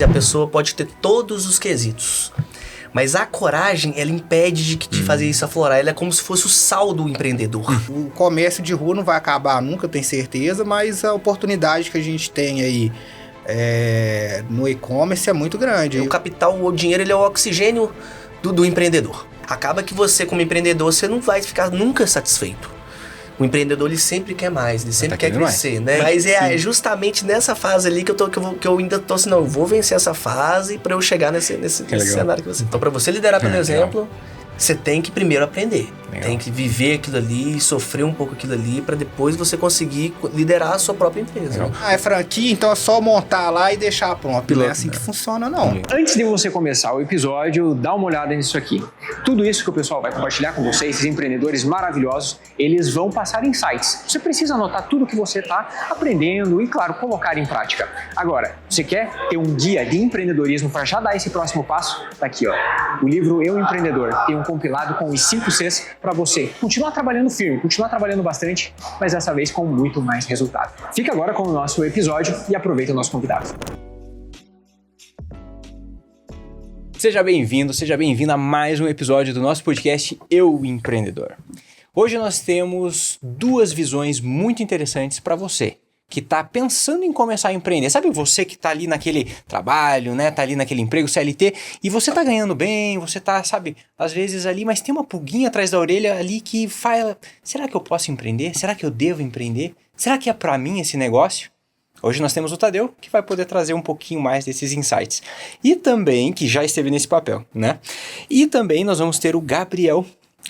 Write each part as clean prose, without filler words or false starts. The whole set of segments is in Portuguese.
A pessoa pode ter todos os quesitos, mas a coragem, ela impede de fazer isso aflorar. Ela é como se fosse o sal do empreendedor. O comércio de rua não vai acabar nunca, eu tenho certeza, mas a oportunidade que a gente tem aí no e-commerce é muito grande. O capital, o dinheiro, ele é o oxigênio do empreendedor. Acaba que você, como empreendedor, você não vai ficar nunca satisfeito. O empreendedor, ele sempre quer mais, ele sempre quer crescer, né? Mas é justamente nessa fase ali que eu ainda tô assim, não, eu vou vencer essa fase pra eu chegar nesse cenário que você... Então, pra você liderar, por exemplo, você tem que primeiro aprender. Legal. Tem que viver aquilo ali, sofrer um pouco aquilo ali, pra depois você conseguir liderar a sua própria empresa. Né? É franquia, então é só montar lá e deixar pronto. Não é assim que funciona, não. Antes de você começar o episódio, dá uma olhada nisso aqui. Tudo isso que o pessoal vai compartilhar com vocês, esses empreendedores maravilhosos, eles vão passar insights. Você precisa anotar tudo que você está aprendendo e, claro, colocar em prática. Agora, você quer ter um guia de empreendedorismo para já dar esse próximo passo? Tá aqui, ó. O livro Eu Empreendedor tem um compilado com os 5 Cs para você continuar trabalhando firme, continuar trabalhando bastante, mas dessa vez com muito mais resultado. Fica agora com o nosso episódio e aproveita o nosso convidado. Seja bem-vindo, seja bem-vinda a mais um episódio do nosso podcast Eu Empreendedor. Hoje nós temos 2 visões muito interessantes para você que está pensando em começar a empreender. Sabe você que está ali naquele trabalho, né? Tá ali naquele emprego CLT e você tá ganhando bem, você tá, sabe, às vezes ali, mas tem uma pulguinha atrás da orelha ali que fala, será que eu posso empreender? Será que eu devo empreender? Será que é para mim esse negócio? Hoje nós temos o Tadeu, que vai poder trazer um pouquinho mais desses insights. E também, que já esteve nesse papel, né? E também nós vamos ter o Gabriel.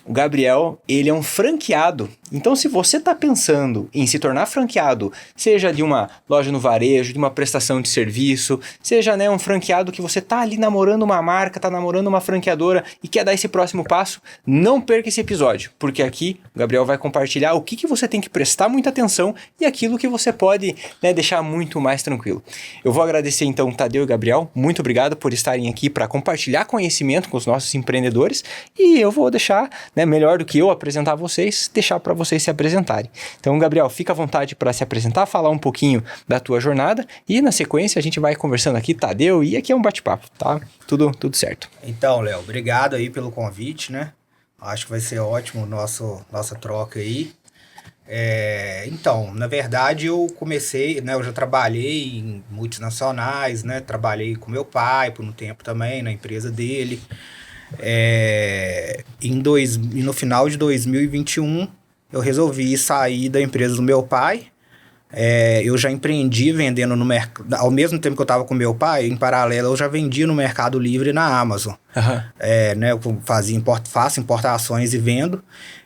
O Gabriel, ele é um franqueado. Então, se você está pensando em se tornar franqueado, seja de uma loja no varejo, de uma prestação de serviço, seja, né, um franqueado que você está ali namorando uma marca, está namorando uma franqueadora e quer dar esse próximo passo, não perca esse episódio, porque aqui o Gabriel vai compartilhar o que você tem que prestar muita atenção e aquilo que você pode, né, deixar muito mais tranquilo. Eu vou agradecer então Tadeu e Gabriel, muito obrigado por estarem aqui para compartilhar conhecimento com os nossos empreendedores e eu vou deixar, né, melhor do que eu apresentar vocês, deixar para vocês se apresentarem. Então, Gabriel, fica à vontade para se apresentar, falar um pouquinho da tua jornada e na sequência a gente vai conversando aqui, Tadeu, e aqui é um bate-papo, tá? Tudo certo. Então, Léo, obrigado aí pelo convite, né? Acho que vai ser ótimo nossa troca aí. Então, na verdade, eu comecei, né? Eu já trabalhei em multinacionais, né? Trabalhei com meu pai por um tempo também, na empresa dele. No final de 2021 eu resolvi sair da empresa do meu pai. Eu já empreendi vendendo no mercado, ao mesmo tempo que eu estava com meu pai, em paralelo eu já vendia no Mercado Livre na Amazon. Né, eu faço importações e vendo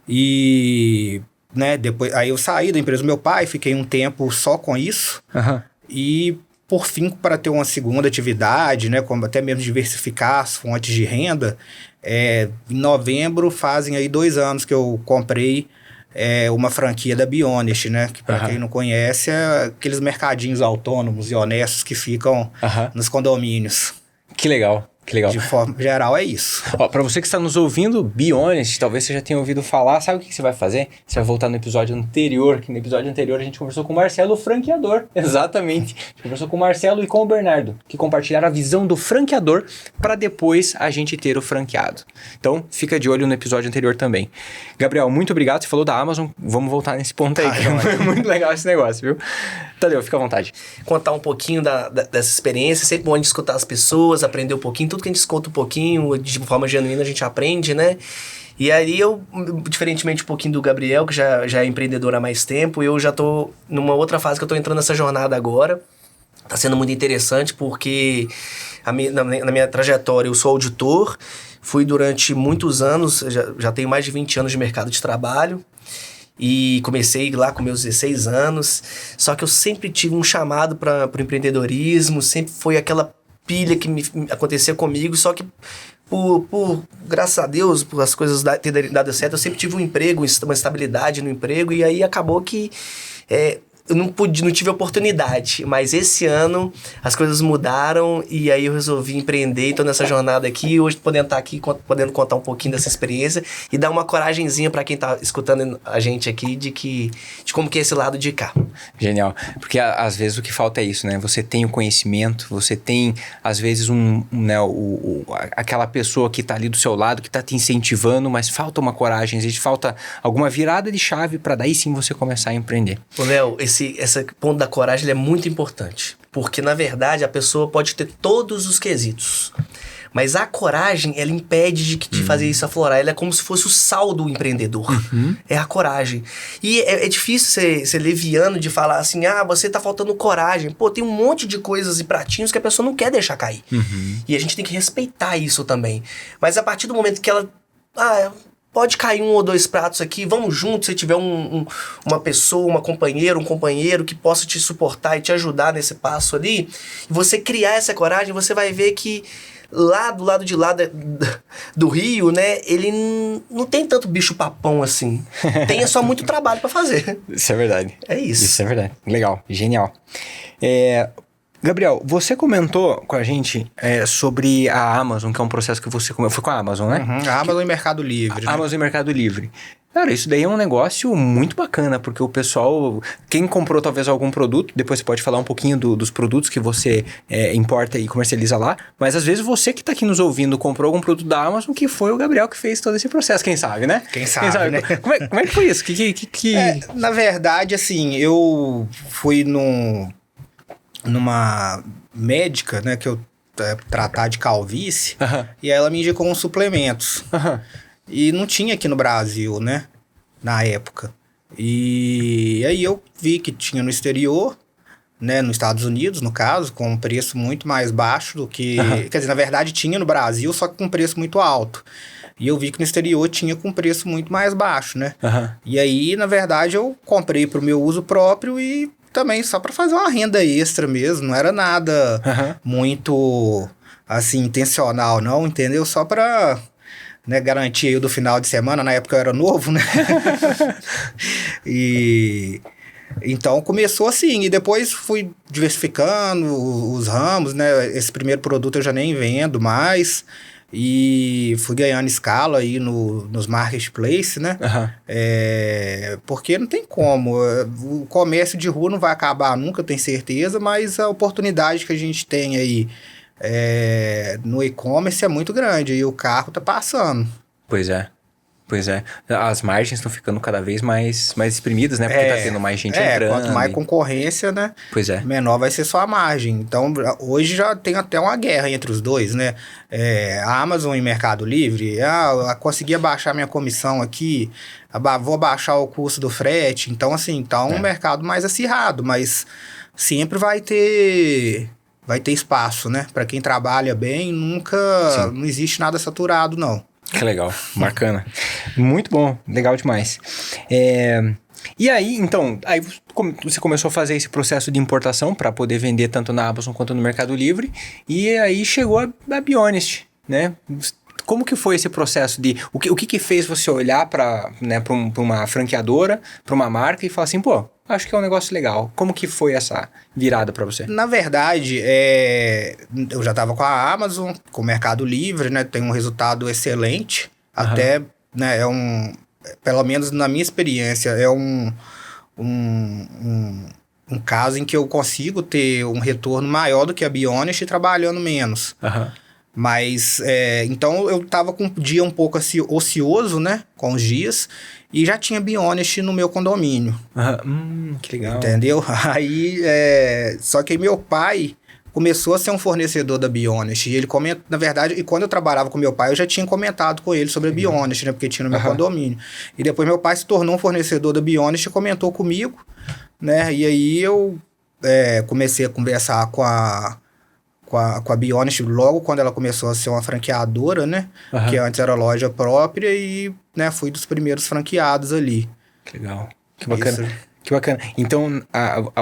e, né, depois, aí eu saí da empresa do meu pai, fiquei um tempo só com isso e por fim, para ter uma segunda atividade, né, como até mesmo diversificar as fontes de renda, em novembro fazem aí 2 anos que eu comprei uma franquia da Bionest, né, que para quem não conhece é aqueles mercadinhos autônomos e honestos que ficam nos condomínios. Que legal. Que legal. De forma geral, é isso. Ó, pra você que está nos ouvindo, Bionest, talvez você já tenha ouvido falar, sabe o que você vai fazer? Você vai voltar no episódio anterior, que no episódio anterior a gente conversou com o Marcelo, o franqueador. Exatamente. A gente conversou com o Marcelo e com o Bernardo, que compartilharam a visão do franqueador para depois a gente ter o franqueado. Então, fica de olho no episódio anterior também. Gabriel, muito obrigado. Você falou da Amazon, vamos voltar nesse ponto aí, que é muito legal esse negócio, viu? Tadeu, fica à vontade. Contar um pouquinho dessa experiência, sempre bom de escutar as pessoas, aprender um pouquinho, tudo que a gente escuta um pouquinho, de forma genuína a gente aprende, né? E aí eu, diferentemente um pouquinho do Gabriel, que já é empreendedor há mais tempo, eu já tô numa outra fase que eu tô entrando nessa jornada agora. Tá sendo muito interessante porque na minha trajetória eu sou auditor, fui durante muitos anos, já tenho mais de 20 anos de mercado de trabalho. E comecei lá com meus 16 anos, só que eu sempre tive um chamado para o empreendedorismo, sempre foi aquela pilha que acontecia comigo, só que graças a Deus, por as coisas terem dado certo, eu sempre tive um emprego, uma estabilidade no emprego, e aí acabou que eu não tive oportunidade, mas esse ano as coisas mudaram e aí eu resolvi empreender e tô nessa jornada aqui, hoje podendo estar aqui, podendo contar um pouquinho dessa experiência e dar uma coragenzinha para quem tá escutando a gente aqui de como que é esse lado de cá. Genial, porque às vezes o que falta é isso, né? Você tem o conhecimento, você tem às vezes aquela pessoa que tá ali do seu lado, que tá te incentivando, mas falta uma coragem, às vezes falta alguma virada de chave para daí sim você começar a empreender. Ô Léo, esse ponto da coragem ele é muito importante, porque na verdade a pessoa pode ter todos os quesitos, mas a coragem ela impede de fazer isso aflorar, ela é como se fosse o sal do empreendedor, é a coragem. E é difícil ser leviano de falar assim, você tá faltando coragem, pô, tem um monte de coisas e pratinhos que a pessoa não quer deixar cair, e a gente tem que respeitar isso também, mas a partir do momento que ela, pode cair 1 ou 2 pratos aqui, vamos juntos, se tiver uma pessoa, uma companheira, um companheiro que possa te suportar e te ajudar nesse passo ali, e você criar essa coragem, você vai ver que lá do lado de lá do rio, né, ele não tem tanto bicho papão assim, tem só muito trabalho para fazer. Isso é verdade. É isso. Isso é verdade. Legal, genial. Gabriel, você comentou com a gente sobre a Amazon, que é um processo que você... Foi com a Amazon, né? A Amazon e Mercado Livre. Amazon e Mercado Livre. Cara, isso daí é um negócio muito bacana, porque o pessoal... Quem comprou talvez algum produto, depois você pode falar um pouquinho dos produtos que você importa e comercializa lá, mas às vezes você que está aqui nos ouvindo comprou algum produto da Amazon que foi o Gabriel que fez todo esse processo, quem sabe, né? Quem sabe, né? Como é que foi isso? Na verdade, assim, eu fui numa médica, né, que eu tratar de calvície, e aí ela me indicou uns suplementos. E não tinha aqui no Brasil, né, na época. E aí eu vi que tinha no exterior, né, nos Estados Unidos, no caso, com um preço muito mais baixo do que... Quer dizer, na verdade tinha no Brasil, só que com um preço muito alto. E eu vi que no exterior tinha com um preço muito mais baixo, né? E aí, na verdade, eu comprei para o meu uso próprio e também só para fazer uma renda extra mesmo, não era nada muito, assim, intencional, não, entendeu? Só para, né, garantir aí o do final de semana, na época eu era novo, né? E então começou assim, e depois fui diversificando os ramos, né? Esse primeiro produto eu já nem vendo mais, e fui ganhando escala aí nos marketplaces, né? Porque não tem como. O comércio de rua não vai acabar nunca, eu tenho certeza, mas a oportunidade que a gente tem aí no e-commerce é muito grande e o carro tá passando. Pois é. As margens estão ficando cada vez mais exprimidas, né? Porque tá tendo mais gente entrando. Quanto mais concorrência, né? Pois é. Menor vai ser só a margem. Então, hoje já tem até uma guerra entre os dois, né? A Amazon e Mercado Livre, eu consegui abaixar minha comissão aqui, vou abaixar o custo do frete. Então, assim, tá um mercado mais acirrado, mas sempre vai ter espaço, né? Para quem trabalha bem, não existe nada saturado, não. Que legal, bacana. Muito bom, legal demais. E aí, então, você começou a fazer esse processo de importação para poder vender tanto na Amazon quanto no Mercado Livre, e aí chegou a Bionest, né? Como que foi esse processo o que fez você olhar para uma franqueadora, para uma marca e falar assim, pô, acho que é um negócio legal. Como que foi essa virada para você? Na verdade, eu já estava com a Amazon, com o Mercado Livre, né? Tem um resultado excelente. Até, né, pelo menos na minha experiência, é um caso em que eu consigo ter um retorno maior do que a Bionest trabalhando menos. Mas, então eu tava com um dia um pouco ocioso, né? Com os dias. E já tinha Bionest no meu condomínio. Que legal. Entendeu? Aí, só que meu pai começou a ser um fornecedor da Bionest. E ele comenta, na verdade, e quando eu trabalhava com meu pai, eu já tinha comentado com ele sobre a Bionest, né? Porque tinha no meu condomínio. E depois meu pai se tornou um fornecedor da Bionest e comentou comigo, né? E aí eu comecei a conversar com a Bionest logo quando ela começou a ser uma franqueadora, né? Que antes era loja própria e, né, fui dos primeiros franqueados ali. Que legal. Que bacana. Que bacana. Então,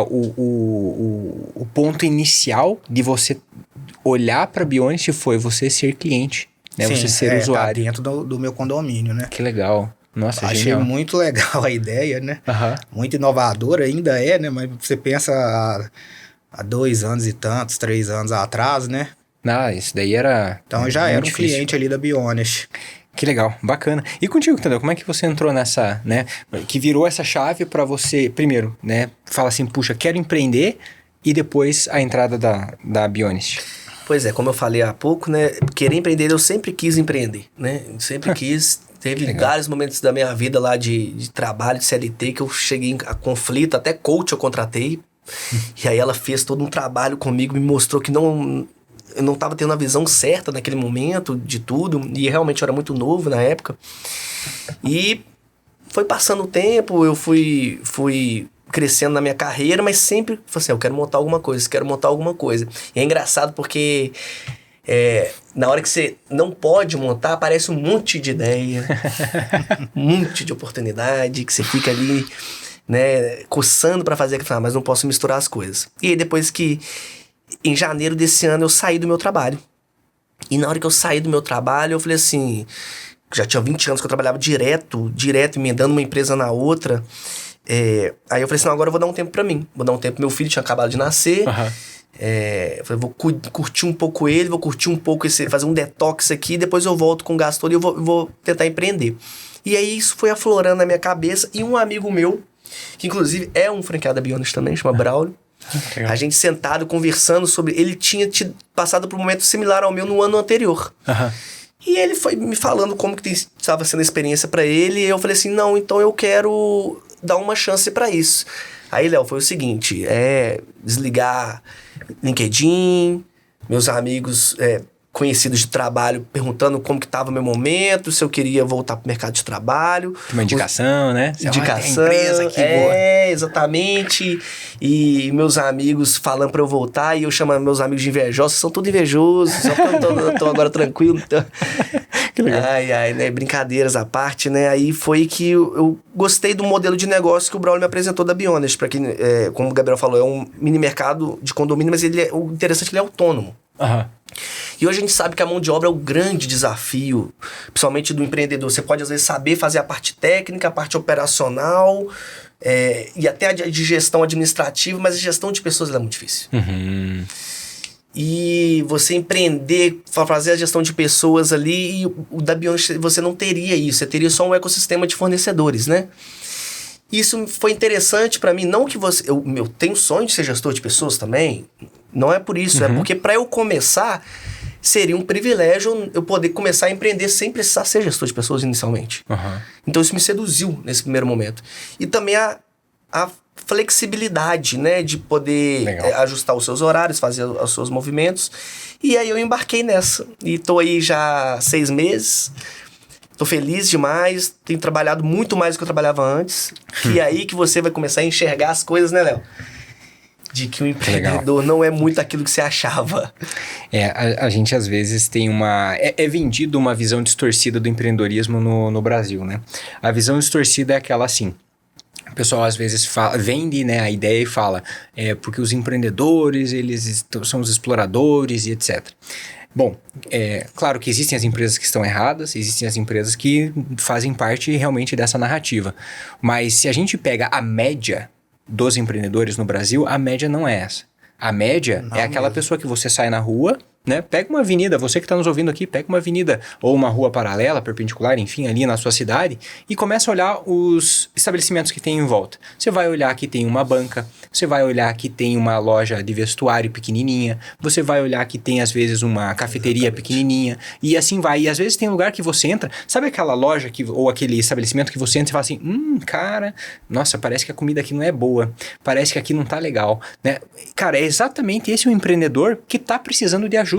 o ponto inicial de você olhar para a Bionest foi você ser cliente, né? Sim, você ser usuário. Tá dentro do meu condomínio, né? Que legal. Nossa, Achei genial. muito legal a ideia, né? Aham. Muito inovadora ainda é, né? Mas você pensa há 2 anos e tantos, 3 anos atrás, né? Ah, isso daí era Então eu já muito era um difícil. cliente ali da Bionest. Que legal, bacana. E contigo, Tadeu, como é que você entrou nessa, né? Que virou essa chave para você, primeiro, né? Fala assim, puxa, quero empreender, e depois a entrada da Bionest. Pois é, como eu falei há pouco, né? Querer empreender, eu sempre quis empreender, né? Sempre quis. Teve Legal. vários momentos da minha vida lá de trabalho, de CLT, que eu cheguei a conflito, até coach eu contratei. E aí ela fez todo um trabalho comigo, me mostrou que eu não estava tendo a visão certa naquele momento de tudo. E realmente eu era muito novo na época. E foi passando o tempo, eu fui crescendo na minha carreira, mas sempre falei assim, eu quero montar alguma coisa. E é engraçado porque na hora que você não pode montar, aparece um monte de ideia, um monte de oportunidade, que você fica ali, né, coçando pra fazer, mas não posso misturar as coisas. E aí depois que, em janeiro desse ano, eu saí do meu trabalho. E na hora que eu saí do meu trabalho, eu falei assim, já tinha 20 anos que eu trabalhava direto, emendando uma empresa na outra. Aí eu falei assim, não, agora eu vou dar um tempo pra mim. Vou dar um tempo, meu filho tinha acabado de nascer. Aham. Eu falei, vou curtir um pouco ele, vou curtir um pouco fazer um detox aqui, depois eu volto com o gás todo e eu vou tentar empreender. E aí isso foi aflorando na minha cabeça, e um amigo meu, que inclusive é um franqueado da Bionest também, chama Braulio, Legal. a gente sentado conversando sobre, ele tinha passado por um momento similar ao meu no ano anterior. Aham. E ele foi me falando como que estava sendo a experiência pra ele, e eu falei assim, não, então eu quero dar uma chance pra isso. Aí, Léo, foi o seguinte, desligar LinkedIn, meus amigos conhecidos de trabalho perguntando como que estava o meu momento, se eu queria voltar pro mercado de trabalho. Uma indicação, né? Você, Indicação, tem empresa aqui, boa. exatamente. E meus amigos falando pra eu voltar, e eu chamando meus amigos de invejosos, são todos invejosos, só que eu tô agora tranquilo. Então... Que legal. Ai, né? Brincadeiras à parte, né? Aí foi que eu gostei do modelo de negócio que o Braulio me apresentou da Bionest. Pra quem, como o Gabriel falou, é um mini mercado de condomínio, mas o interessante é que ele é autônomo. Aham. E hoje a gente sabe que a mão de obra é o grande desafio, principalmente do empreendedor. Você pode, às vezes, saber fazer a parte técnica, a parte operacional, e até a de gestão administrativa, mas a gestão de pessoas ela é muito difícil. Uhum. E você empreender, fazer a gestão de pessoas ali, e o da Bionest você não teria isso, você teria só um ecossistema de fornecedores, né? Isso foi interessante pra mim, não que eu tenho sonho de ser gestor de pessoas também, não é por isso, é porque pra eu começar, seria um privilégio eu poder começar a empreender sem precisar ser gestor de pessoas inicialmente. Uhum. Então isso me seduziu nesse primeiro momento. E também a flexibilidade, né, de poder ajustar os seus horários, fazer os seus movimentos. E aí eu embarquei nessa. E tô aí já 6 meses. Tô feliz demais. Tenho trabalhado muito mais do que eu trabalhava antes. E aí que você vai começar a enxergar as coisas, né, Léo? De que o empreendedor não é muito aquilo que você achava. A gente às vezes tem uma... É vendido uma visão distorcida do empreendedorismo no Brasil, né? A visão distorcida é aquela assim... O pessoal às vezes vende, né, a ideia e fala porque os empreendedores, eles são os exploradores e etc. Bom, claro que existem as empresas que estão erradas, existem as empresas que fazem parte realmente dessa narrativa. Mas se a gente pega a média dos empreendedores no Brasil, a média não é essa. A média é aquela pessoa que você sai na rua, né? Pega uma avenida, você que está nos ouvindo aqui, pega uma avenida ou uma rua paralela, perpendicular, enfim, ali na sua cidade e começa a olhar os estabelecimentos que tem em volta. Você vai olhar que tem uma banca, você vai olhar que tem uma loja de vestuário pequenininha, você vai olhar que tem às vezes uma cafeteria pequenininha e assim vai. E às vezes tem lugar que você entra, sabe aquela loja ou aquele estabelecimento que você entra e fala assim, cara, nossa, parece que a comida aqui não é boa, parece que aqui não tá legal, né? Cara, é exatamente esse o empreendedor que tá precisando de ajuda.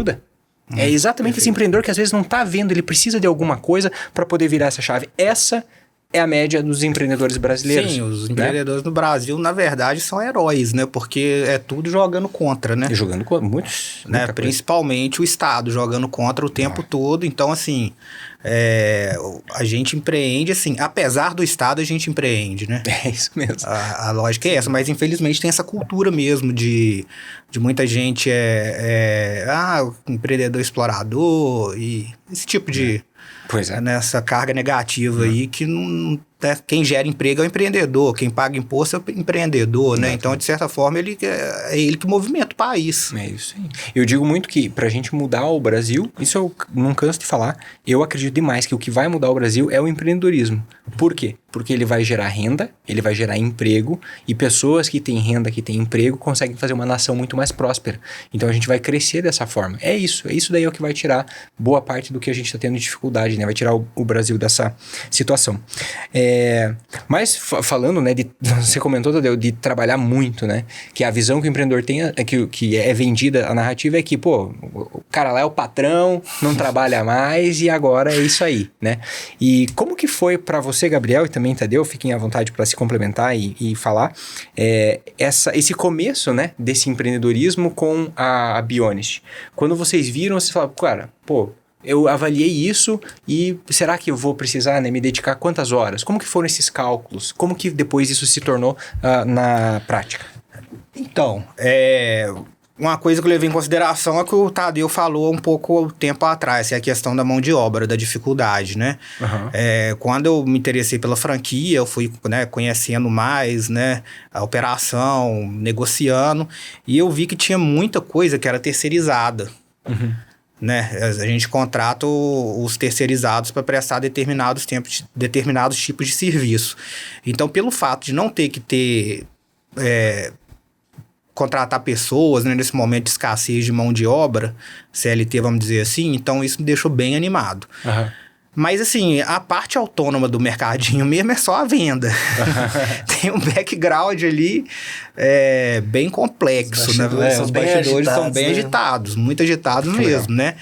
É exatamente esse empreendedor que às vezes não tá vendo, ele precisa de alguma coisa para poder virar essa chave. Essa é a média dos empreendedores brasileiros. Sim, os empreendedores no Brasil, na verdade, são heróis, né? Porque é tudo jogando contra, né? E jogando contra muitos, né? Principalmente o Estado jogando contra o tempo todo. Então, assim, a gente empreende, assim, apesar do Estado, a gente empreende, né? É isso mesmo. A lógica é essa, mas infelizmente tem essa cultura mesmo de muita gente o empreendedor explorador e esse tipo de Pois é. Nessa carga negativa aí que não, né, quem gera emprego é o empreendedor, quem paga imposto é o empreendedor, né? Então, de certa forma, é ele que movimenta o país. É isso aí. Eu digo muito que pra gente mudar o Brasil, isso eu não canso de falar, eu acredito demais que o que vai mudar o Brasil é o empreendedorismo. Por quê? Porque ele vai gerar renda, ele vai gerar emprego, e pessoas que têm renda, que têm emprego, conseguem fazer uma nação muito mais próspera. Então a gente vai crescer dessa forma. É isso daí é o que vai tirar boa parte do que a gente está tendo de dificuldade, né? Vai tirar o Brasil dessa situação. Mas falando, né, você comentou, Tadeu, de trabalhar muito, né? Que a visão que o empreendedor tem, que é vendida, a narrativa é que, pô, o cara lá é o patrão, não trabalha mais e agora é isso aí, né? E como que foi para você, Gabriel, e também Tadeu, fiquem à vontade para se complementar e falar, esse começo, né, desse empreendedorismo com a Bionist. Quando vocês viram, vocês falaram, cara, pô, eu avaliei isso e será que eu vou precisar, né, me dedicar quantas horas? Como que foram esses cálculos? Como que depois isso se tornou na prática? Então, uma coisa que eu levei em consideração é que o Tadeu falou um pouco tempo atrás, que é a questão da mão de obra, da dificuldade, né? Uhum. Quando eu me interessei pela franquia, eu fui, né, conhecendo mais, né, a operação, negociando, e eu vi que tinha muita coisa que era terceirizada. Uhum. Né? A gente contrata os terceirizados para prestar determinados tipos de serviço. Então, pelo fato de não ter que contratar pessoas, né, nesse momento de escassez de mão de obra, CLT, vamos dizer assim, então isso me deixou bem animado. Uhum. Mas, assim, a parte autônoma do mercadinho mesmo é só a venda. Tem um background ali bem complexo, os né? Os bastidores são bem né? agitados, muito agitados mesmo, né?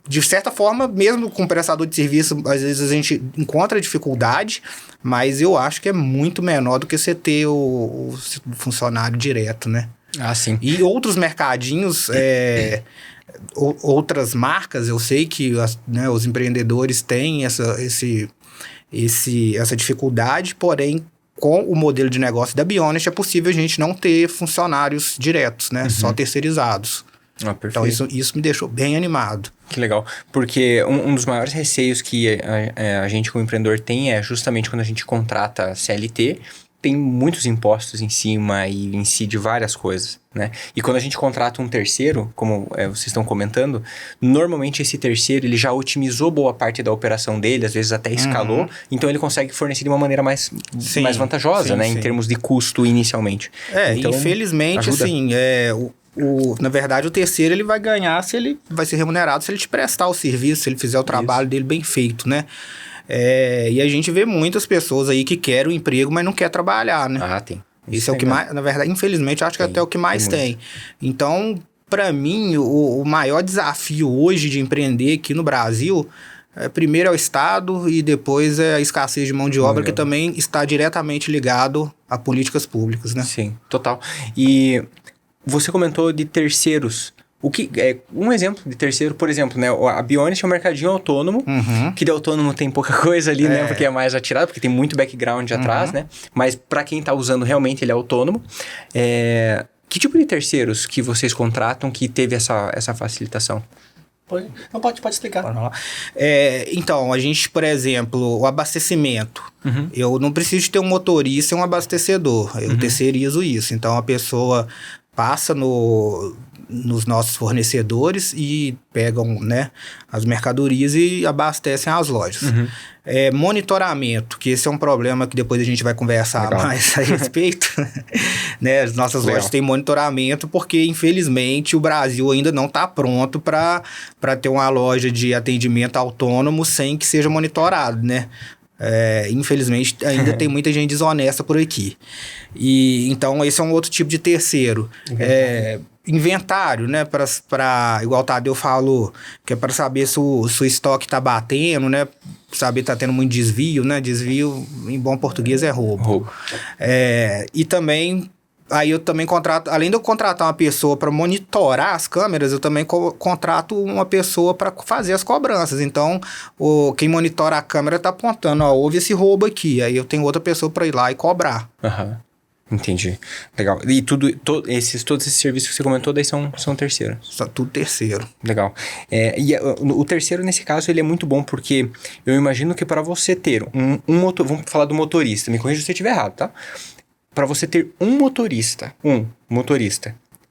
De certa forma, mesmo com prestador de serviço, às vezes a gente encontra dificuldade, mas eu acho que é muito menor do que você ter o funcionário direto, né? Ah, sim. E outros mercadinhos... outras marcas, eu sei que os empreendedores têm essa dificuldade, porém, com o modelo de negócio da Bionist, é possível a gente não ter funcionários diretos, né? Uhum. Só terceirizados. Então, isso me deixou bem animado. Que legal, porque um dos maiores receios que a gente como empreendedor tem é justamente quando a gente contrata CLT, tem muitos impostos em cima e incide várias coisas, né? E quando a gente contrata um terceiro, como vocês estão comentando, normalmente esse terceiro ele já otimizou boa parte da operação dele, às vezes até escalou, então ele consegue fornecer de uma maneira mais vantajosa, né? Em termos de custo inicialmente. Então, infelizmente, ajuda. Assim, na verdade, o terceiro ele vai ganhar se ele vai ser remunerado se ele te prestar o serviço, se ele fizer o trabalho dele bem feito, né? E a gente vê muitas pessoas aí que querem o emprego, mas não quer trabalhar, né? Ah, tem. Isso é o que mais, na verdade, infelizmente, eu acho que até o que mais tem. Então, para mim, o maior desafio hoje de empreender aqui no Brasil, primeiro é o Estado e depois é a escassez de mão de obra, que também está diretamente ligado a políticas públicas, né? Sim, total. E você comentou de terceiros. Um exemplo de terceiro, por exemplo, né? A Bionist é um mercadinho autônomo, que de autônomo tem pouca coisa ali, né? Porque é mais atirado, porque tem muito background atrás, né? Mas para quem tá usando realmente, ele é autônomo. Que tipo de terceiros que vocês contratam que teve essa facilitação? Pode explicar. Então, a gente, por exemplo, o abastecimento. Eu não preciso ter um motorista e um abastecedor. Eu terceirizo isso. Então, a pessoa passa nos nossos fornecedores e pegam, né, as mercadorias e abastecem as lojas. Monitoramento, que esse é um problema que depois a gente vai conversar mais a respeito. Né? As nossas lojas têm monitoramento porque, infelizmente, o Brasil ainda não está pronto para ter uma loja de atendimento autônomo sem que seja monitorado, né? Infelizmente, ainda tem muita gente desonesta por aqui. Então, esse é um outro tipo de terceiro. Inventário, né? Igual o Tadeu falou, que é para saber se o estoque está batendo, né? Saber se está tendo muito desvio, né? Desvio, em bom português, é roubo. E também... Aí eu também contrato, além de eu contratar uma pessoa para monitorar as câmeras, eu também contrato uma pessoa para fazer as cobranças. Então, quem monitora a câmera está apontando, houve esse roubo aqui. Aí eu tenho outra pessoa para ir lá e cobrar. Entendi. Legal. E todos esses serviços que você comentou, daí são terceiros. Só tudo terceiro. Legal. O terceiro, nesse caso, ele é muito bom porque eu imagino que para você ter um motor... Vamos falar do motorista. Me corrija se eu estiver errado, tá? Para você ter um motorista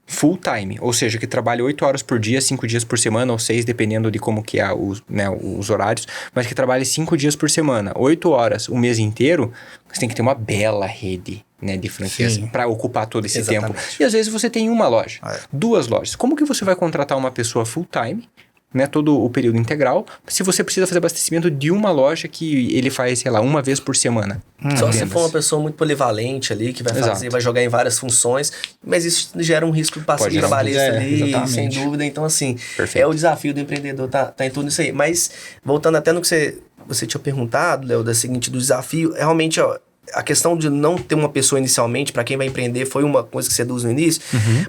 full time, ou seja, que trabalha 8 horas por dia, 5 dias por semana, ou 6, dependendo de como que é os horários, mas que trabalha 5 dias por semana, 8 horas, o mês inteiro, você tem que ter uma bela rede, né, de franquias para ocupar todo esse tempo. E às vezes você tem uma loja, 2 lojas. Como que você vai contratar uma pessoa full time, né, todo o período integral, se você precisa fazer abastecimento de uma loja que ele faz, sei lá, uma vez por semana? Só se for uma pessoa muito polivalente ali, que vai jogar em várias funções, mas isso gera um risco de passivo trabalhista ali, exatamente. sem dúvida. Então, assim, Perfeito. é o desafio do empreendedor, tá em tudo isso aí. Mas, voltando até no que você tinha perguntado, Léo, do desafio, realmente, a questão de não ter uma pessoa inicialmente, para quem vai empreender, foi uma coisa que seduz no início,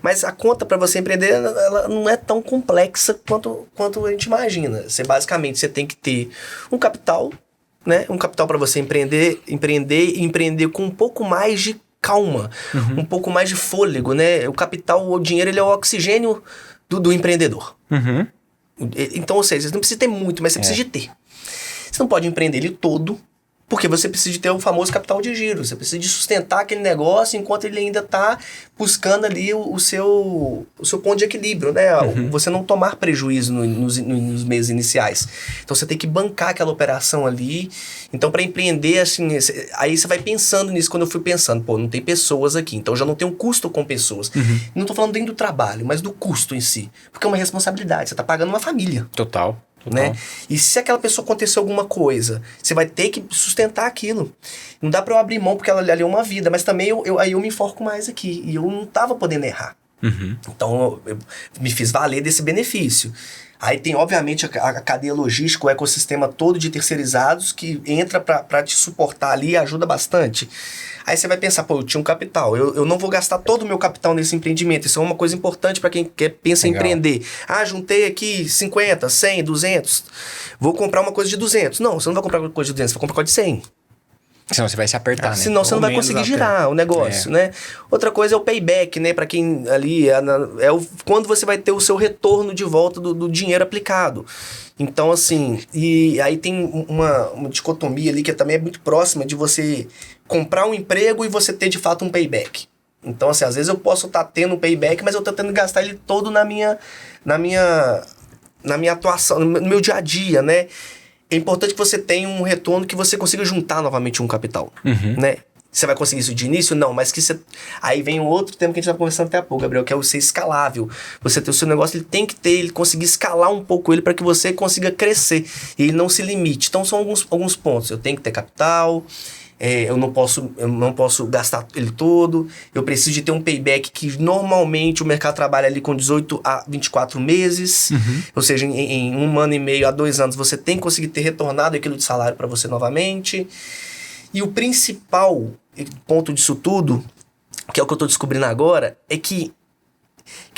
mas a conta para você empreender, ela não é tão complexa quanto a gente imagina. Você tem que ter um capital, né? Um capital para você empreender com um pouco mais de calma, um pouco mais de fôlego, né? O capital, o dinheiro, ele é o oxigênio do empreendedor. Então, ou seja, você não precisa ter muito, mas você precisa de ter. Você não pode empreender ele todo, porque você precisa de ter o famoso capital de giro. Você precisa de sustentar aquele negócio enquanto ele ainda está buscando ali o seu ponto de equilíbrio, né? Você não tomar prejuízo nos meses iniciais. Então, você tem que bancar aquela operação ali. Então, para empreender, assim, aí você vai pensando nisso. Quando eu fui pensando, não tem pessoas aqui. Então, eu já não tenho um custo com pessoas. Não estou falando nem do trabalho, mas do custo em si. Porque é uma responsabilidade. Você está pagando uma família. Total. Né? E se aquela pessoa acontecer alguma coisa, você vai ter que sustentar aquilo. Não dá pra eu abrir mão porque ela ali é uma vida, mas também aí eu me enforco mais aqui. E eu não tava podendo errar. Então eu me fiz valer desse benefício. Aí tem, obviamente, a cadeia logística, o ecossistema todo de terceirizados que entra pra te suportar ali e ajuda bastante. Aí você vai pensar, eu tinha um capital, eu não vou gastar todo o meu capital nesse empreendimento. Isso é uma coisa importante para quem pensa em empreender. Juntei aqui 50, 100, 200, vou comprar uma coisa de 200. Não, você não vai comprar uma coisa de 200, você vai comprar uma coisa de 100. Senão você vai se apertar, né? Senão você não vai conseguir girar o negócio, né? Outra coisa é o payback, né? Para quem ali, quando você vai ter o seu retorno de volta do dinheiro aplicado. Então, assim, e aí tem uma dicotomia ali que também é muito próxima de você comprar um emprego e você ter de fato um payback. Então, assim, às vezes eu posso estar tendo um payback, mas eu estou tendo que gastar ele todo na minha atuação, no meu dia a dia, né? É importante que você tenha um retorno que você consiga juntar novamente um capital, né? Você vai conseguir isso de início? Não, mas que você... Aí vem um outro tema que a gente estava conversando até há pouco, Gabriel, que é o ser escalável. Você ter o seu negócio, ele tem que ele conseguir escalar um pouco ele para que você consiga crescer e ele não se limite. Então são alguns pontos. Eu tenho que ter capital, eu não posso gastar ele todo, eu preciso de ter um payback que normalmente o mercado trabalha ali com 18 a 24 meses, ou seja, em 1 ano e meio a 2 anos você tem que conseguir ter retornado aquilo de salário para você novamente. E o principal ponto disso tudo, que é o que eu tô descobrindo agora, é que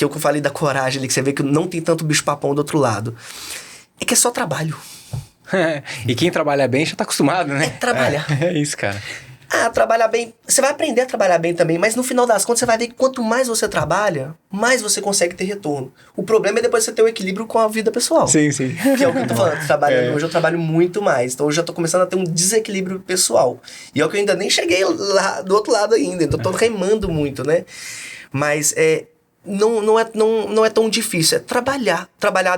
é o que eu falei da coragem ali, que você vê que não tem tanto bicho-papão do outro lado, é que é só trabalho. E quem trabalha bem já tá acostumado, né? É trabalhar. É isso, cara. Trabalhar bem, você vai aprender a trabalhar bem também, mas no final das contas você vai ver que quanto mais você trabalha, mais você consegue ter retorno. O problema é depois você ter o equilíbrio com a vida pessoal. Sim. Que é o que eu tô falando, trabalhando hoje eu trabalho muito mais, então eu já tô começando a ter um desequilíbrio pessoal. E é o que eu ainda nem cheguei lá do outro lado ainda, então eu tô remando muito, né? Mas não é tão difícil, é trabalhar,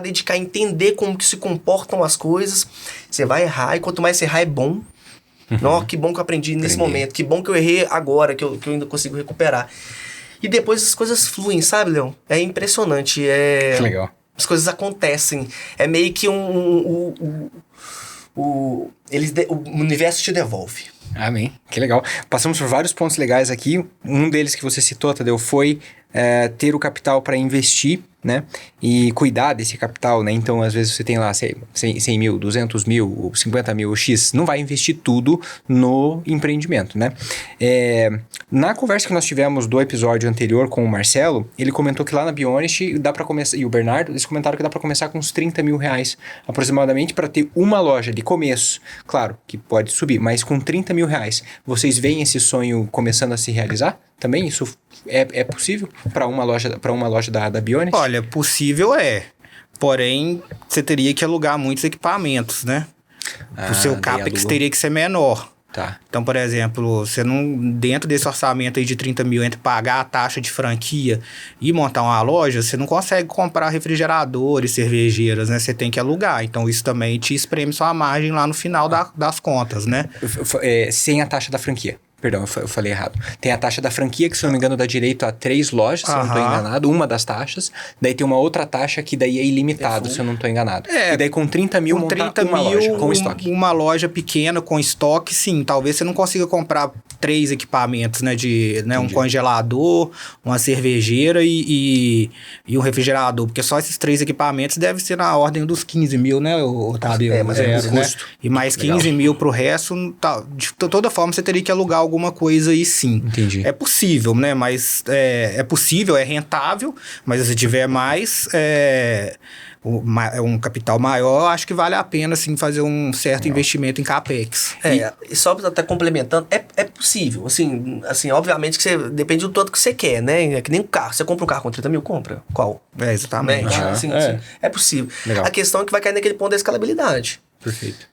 dedicar, entender como que se comportam as coisas. Você vai errar, e quanto mais você errar é bom. Que bom que eu aprendi nesse momento, que bom que eu errei agora, que eu ainda consigo recuperar. E depois as coisas fluem, sabe, Leão? É impressionante, Que legal. As coisas acontecem, é meio que o universo te devolve. Amém, que legal. Passamos por vários pontos legais aqui, um deles que você citou, Tadeu, foi ter o capital para investir, né, e cuidar desse capital, né, então às vezes você tem lá 100 mil, 200 mil, 50 mil, X, não vai investir tudo no empreendimento, né. Na conversa que nós tivemos do episódio anterior com o Marcelo, ele comentou que lá na Bionest dá para começar, e o Bernardo, eles comentaram que dá para começar com uns 30 mil reais aproximadamente para ter uma loja de começo, claro que pode subir, mas com 30 mil reais, vocês veem esse sonho começando a se realizar? também? Isso é possível para uma loja da Bionity? Olha, possível é. Porém, você teria que alugar muitos equipamentos, né? O seu CAPEX teria que ser menor. Tá. Então, por exemplo, você não, dentro desse orçamento aí de 30 mil, entre pagar a taxa de franquia e montar uma loja, você não consegue comprar refrigeradores, cervejeiras, né? Você tem que alugar. Então, isso também te espreme sua margem lá no final das contas, né? Sem a taxa da franquia. Perdão, eu falei errado. Tem a taxa da franquia, que se eu não me engano dá direito a 3 lojas, se eu não estou enganado, uma das taxas. Daí tem uma outra taxa que daí é ilimitado, se eu não estou enganado. E daí com 30 mil montar uma loja com estoque. Uma loja pequena com estoque, sim. Talvez você não consiga comprar 3 equipamentos, né? Um congelador, uma cervejeira e um refrigerador. Porque só esses 3 equipamentos devem ser na ordem dos 15 mil, né, Otávio? Mas é o custo. E mais 15 mil pro resto, de toda forma você teria que alugar alguma coisa aí, sim. Entendi. É possível, né? Mas é possível, é rentável, mas se tiver mais um capital maior, acho que vale a pena, sim, fazer um certo investimento em CAPEX. E só para estar complementando, é possível. Assim, obviamente que você depende do tanto que você quer, né? É que nem um carro. Você compra um carro com 30 mil, compra. Qual? Exatamente. Assim, é possível. Legal. A questão é que vai cair naquele ponto da escalabilidade. Perfeito.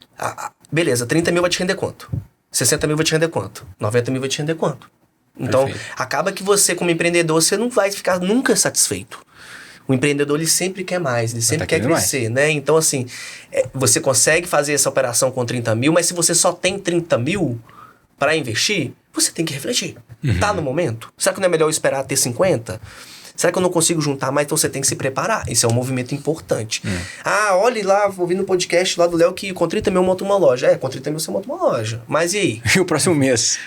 Beleza, 30 mil vai te render quanto? 60 mil vai te render quanto? 90 mil vai te render quanto? Então, acaba que você, como empreendedor, você não vai ficar nunca satisfeito. O empreendedor, ele sempre quer mais, ele sempre quer crescer, né? Então, assim, você consegue fazer essa operação com 30 mil, mas se você só tem 30 mil para investir, você tem que refletir. Tá no momento? Será que não é melhor eu esperar ter 50? Será que eu não consigo juntar mais? Então você tem que se preparar. Isso é um movimento importante. Olhe lá, vou ouvir no podcast lá do Léo que com 30 mil monta uma loja. Com 30 mil você monta uma loja. Mas e aí? E o próximo mês?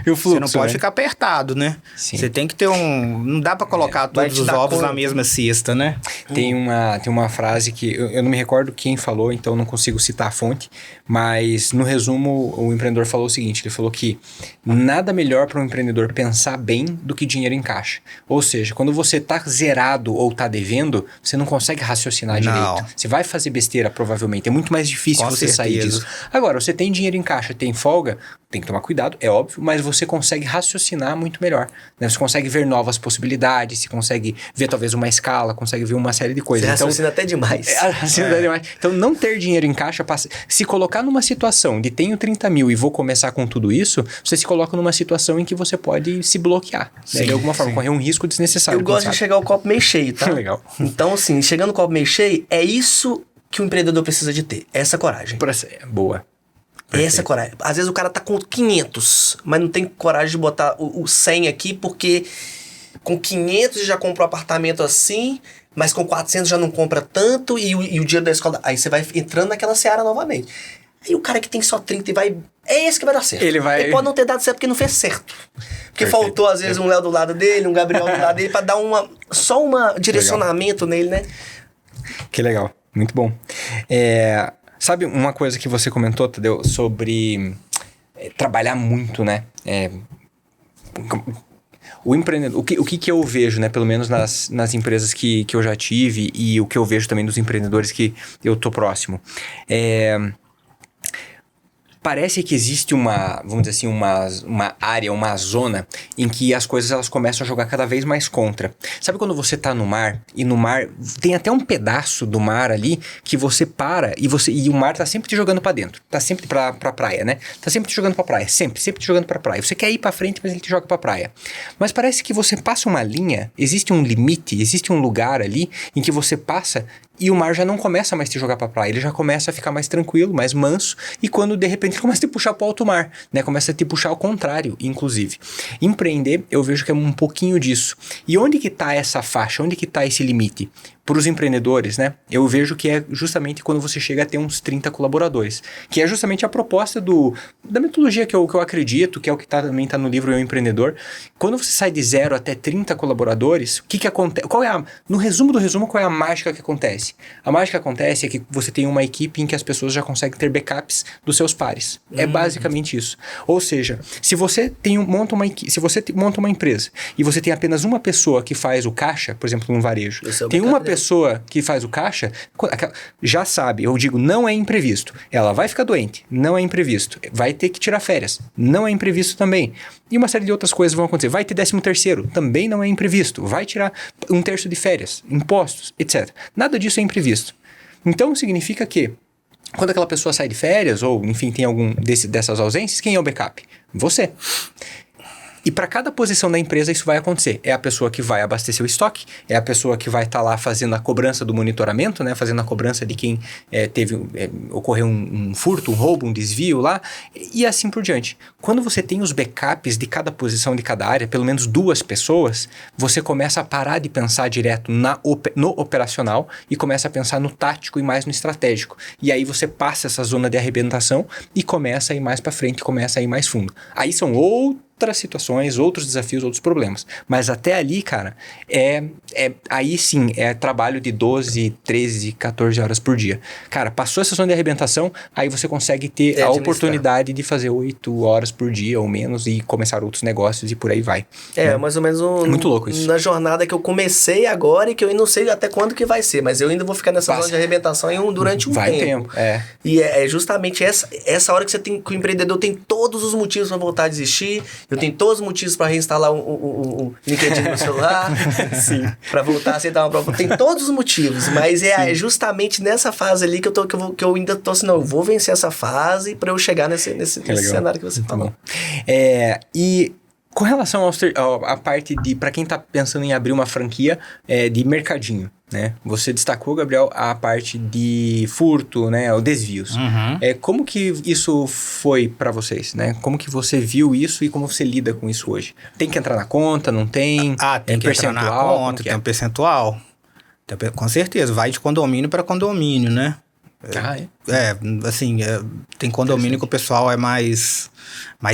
E o fluxo? Você não pode ficar apertado, né? Sim. Você tem que ter não dá pra colocar todos os ovos na mesma cesta, né? Tem uma frase que eu não me recordo quem falou, então não consigo citar a fonte, mas no resumo o empreendedor falou o seguinte, ele falou que nada melhor para um empreendedor pensar bem do que dinheiro em caixa. Ou seja, quando você tá zerado ou tá devendo, você não consegue raciocinar direito. Você vai fazer besteira, provavelmente. É muito mais difícil você sair disso. Agora, você tem dinheiro em caixa, tem folga, tem que tomar cuidado, é óbvio, mas você consegue raciocinar muito melhor. Né? Você consegue ver novas possibilidades, você consegue ver talvez uma escala, consegue ver uma série de coisas. Você raciocina até demais. Raciocina demais. Então, não ter dinheiro em caixa, se colocar numa situação de tenho 30 mil e vou começar com tudo isso, você se coloca numa situação em que você pode se bloquear. Né? De alguma forma, correr um risco desnecessário. Eu gosto de chegar ao copo meio cheio, tá? Legal. Então, assim, chegando ao copo meio cheio, é isso que o empreendedor precisa de ter. Essa coragem. Boa. Essa coragem. Às vezes o cara tá com 500, mas não tem coragem de botar o 100 aqui, porque com 500 já comprou um apartamento assim, mas com 400 já não compra tanto, e o dinheiro da escola... Aí você vai entrando naquela seara novamente. Aí o cara que tem só 30 e vai... É esse que vai dar certo. Ele pode não ter dado certo porque não fez certo. Porque faltou, às vezes, um Léo do lado dele, um Gabriel do lado dele, pra dar só um direcionamento nele, né? Que legal. Muito bom. Sabe uma coisa que você comentou, Tadeu, sobre trabalhar muito, né? O empreendedor, o que eu vejo, né, pelo menos nas empresas que eu já tive e o que eu vejo também dos empreendedores que eu tô próximo, parece que existe vamos dizer assim, uma área, uma zona em que as coisas elas começam a jogar cada vez mais contra. Sabe quando você tá no mar e no mar tem até um pedaço do mar ali que você para e o mar tá sempre te jogando pra dentro, tá sempre pra praia, né? Tá sempre te jogando pra praia, sempre te jogando pra praia. Você quer ir pra frente, mas ele te joga pra praia. Mas parece que você passa uma linha, existe um limite, existe um lugar ali em que você passa e o mar já não começa mais a te jogar pra praia, ele já começa a ficar mais tranquilo, mais manso, e quando de repente ele começa a te puxar pro alto mar, né? Começa a te puxar ao contrário, inclusive. Empreender, eu vejo que é um pouquinho disso. E onde que tá essa faixa? Onde que tá esse limite? Para os empreendedores, né? Eu vejo que é justamente quando você chega a ter uns 30 colaboradores, que é justamente a proposta da metodologia que eu acredito, que é o que também tá no livro Eu Empreendedor. Quando você sai de 0 até 30 colaboradores, o que acontece? No resumo do resumo, qual é a mágica que acontece? acontece? A mágica acontece é que você tem uma equipe em que as pessoas já conseguem ter backups dos seus pares. É basicamente isso. Ou seja, se você monta uma empresa e você tem apenas uma pessoa que faz o caixa, por exemplo, num varejo, tem uma pessoa que faz o caixa, já sabe, eu digo, não é imprevisto. Ela vai ficar doente, não é imprevisto. Vai ter que tirar férias, não é imprevisto também. E uma série de outras coisas vão acontecer. Vai ter 13º, também não é imprevisto. Vai tirar 1/3 de férias, impostos, etc. Nada disso é imprevisto. Então significa que quando aquela pessoa sai de férias, ou enfim, tem algum dessas ausências, quem é o backup? Você. E para cada posição da empresa isso vai acontecer. É a pessoa que vai abastecer o estoque, é a pessoa que vai estar lá fazendo a cobrança do monitoramento, né? Fazendo a cobrança de quem ocorreu um furto, um roubo, um desvio lá, e assim por diante. Quando você tem os backups de cada posição de cada área, pelo menos 2 pessoas, você começa a parar de pensar direto no operacional e começa a pensar no tático e mais no estratégico. E aí você passa essa zona de arrebentação e começa a ir mais para frente, começa a ir mais fundo. Aí são outras situações, outros desafios, outros problemas. Mas até ali, cara, aí sim, é trabalho de 12, 13, 14 horas por dia. Cara, passou essa zona de arrebentação, aí você consegue ter a oportunidade de fazer 8 horas por dia ou menos e começar outros negócios e por aí vai. Mais ou menos muito louco isso. Na jornada que eu comecei agora e que eu não sei até quando que vai ser, mas eu ainda vou ficar nessa zona de arrebentação durante um tempo. E é justamente essa hora que que o empreendedor tem todos os motivos para voltar a desistir. Eu tenho todos os motivos para reinstalar o LinkedIn no celular. Sim. Para voltar a aceitar uma prova. Tem todos os motivos, mas é justamente nessa fase ali que eu ainda tô assim, não, eu vou vencer essa fase para eu chegar nesse cenário que você falou. E com relação à parte de, para quem tá pensando em abrir uma franquia de mercadinho, né? Você destacou, Gabriel, a parte de furto, né? Ou desvios. Como que isso foi para vocês, né? Como que você viu isso e como você lida com isso hoje? Tem que entrar na conta, não tem? Tem que entrar na conta, tem um percentual. Com certeza, vai de condomínio para condomínio, né? Tem condomínio que o pessoal é mais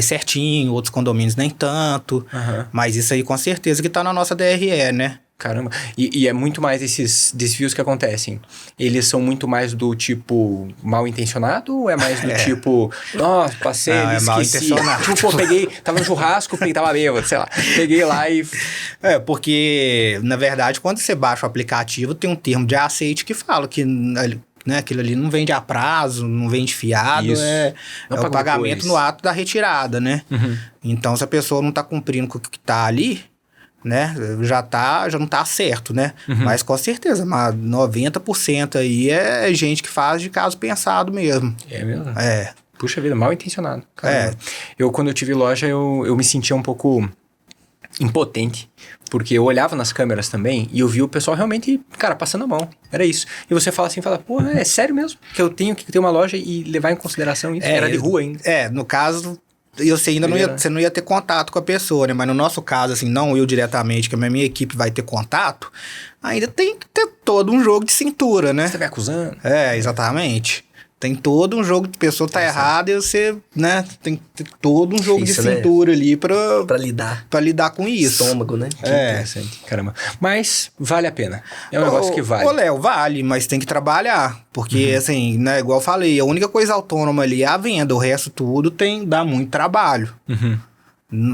certinho, outros condomínios nem tanto, mas isso aí com certeza que tá na nossa DRE, né? Caramba, e é muito mais esses desvios que acontecem. Eles são muito mais do tipo mal intencionado ou é mais do tipo, nossa, passei, esqueci. Mal intencionado. Tipo, tava no churrasco, tava bêbado, sei lá. Peguei lá e... porque, na verdade, quando você baixa o aplicativo, tem um termo de aceite que fala que... Né, aquilo ali não vende a prazo, não vende fiado, é o pagamento no ato da retirada, né? Então, se a pessoa não tá cumprindo com o que tá ali, né, já não tá certo, né? Mas com certeza, mas 90% aí é gente que faz de caso pensado mesmo. É mesmo? Puxa vida, mal intencionado. Caramba. Quando eu tive loja, eu me sentia um pouco impotente, porque eu olhava nas câmeras também e eu vi o pessoal realmente, cara, passando a mão. Era isso. E você fala assim, pô, é sério mesmo? Que eu tenho que ter uma loja e levar em consideração isso? Era de rua ainda. No caso, você não ia ter contato com a pessoa, né? Mas no nosso caso, assim, não eu diretamente, que a minha equipe vai ter contato, ainda tem que ter todo um jogo de cintura, né? Você tá me acusando? Exatamente. Tem todo um jogo de pessoa tá errada e você, né, tem que ter todo um jogo de cintura, né? Ali pra lidar com isso. Estômago, né? Que interessante, caramba. Mas vale a pena. É um negócio que vale. Léo, vale, mas tem que trabalhar. Porque, assim, né, igual eu falei, a única coisa autônoma ali é a venda. O resto tudo dá muito trabalho.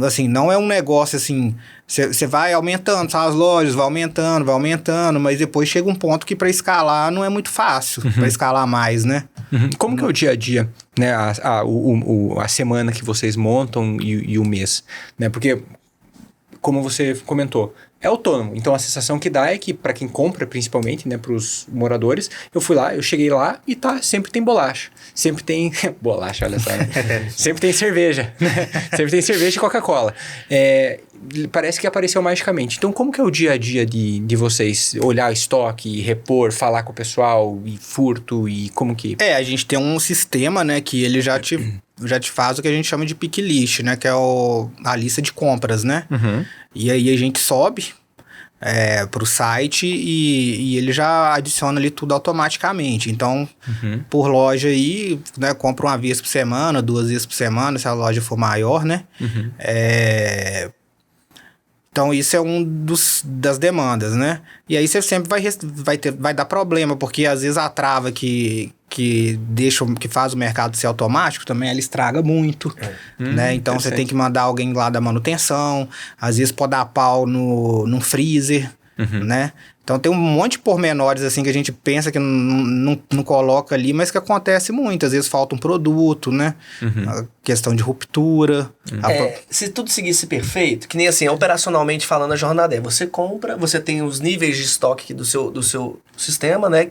Assim, não é um negócio assim, você vai aumentando, sabe, as lojas, vai aumentando, mas depois chega um ponto que para escalar não é muito fácil, para escalar mais, né? Como que é o dia a dia, né, a semana que vocês montam e o mês, né? Porque, como você comentou, é autônomo, então a sensação que dá é que para quem compra, principalmente, né, para os moradores, eu cheguei lá e sempre tem bolacha, sempre tem bolacha, olha só, né? Sempre tem cerveja, né? Sempre tem cerveja e Coca-Cola. Parece que apareceu magicamente. Então, como que é o dia a dia de vocês? Olhar o estoque, repor, falar com o pessoal, e furto, e como que... A gente tem um sistema, né, que ele já te faz o que a gente chama de pick list, né, que é a lista de compras, né? E aí a gente sobe pro site e ele já adiciona ali tudo automaticamente. Então, por loja aí, né, compra uma vez por semana, 2 vezes por semana, se a loja for maior, né? Então, isso é das demandas, né? E aí você sempre vai dar problema, porque às vezes a trava que faz o mercado ser automático também, ela estraga muito, né? Então, você tem que mandar alguém lá da manutenção, às vezes pode dar pau num freezer, né? Então, tem um monte de pormenores, assim, que a gente pensa que não coloca ali, mas que acontece muito. Às vezes falta um produto, né? A questão de ruptura. Se tudo seguisse perfeito, que nem assim, operacionalmente falando, a jornada você compra, você tem os níveis de estoque do seu sistema, né?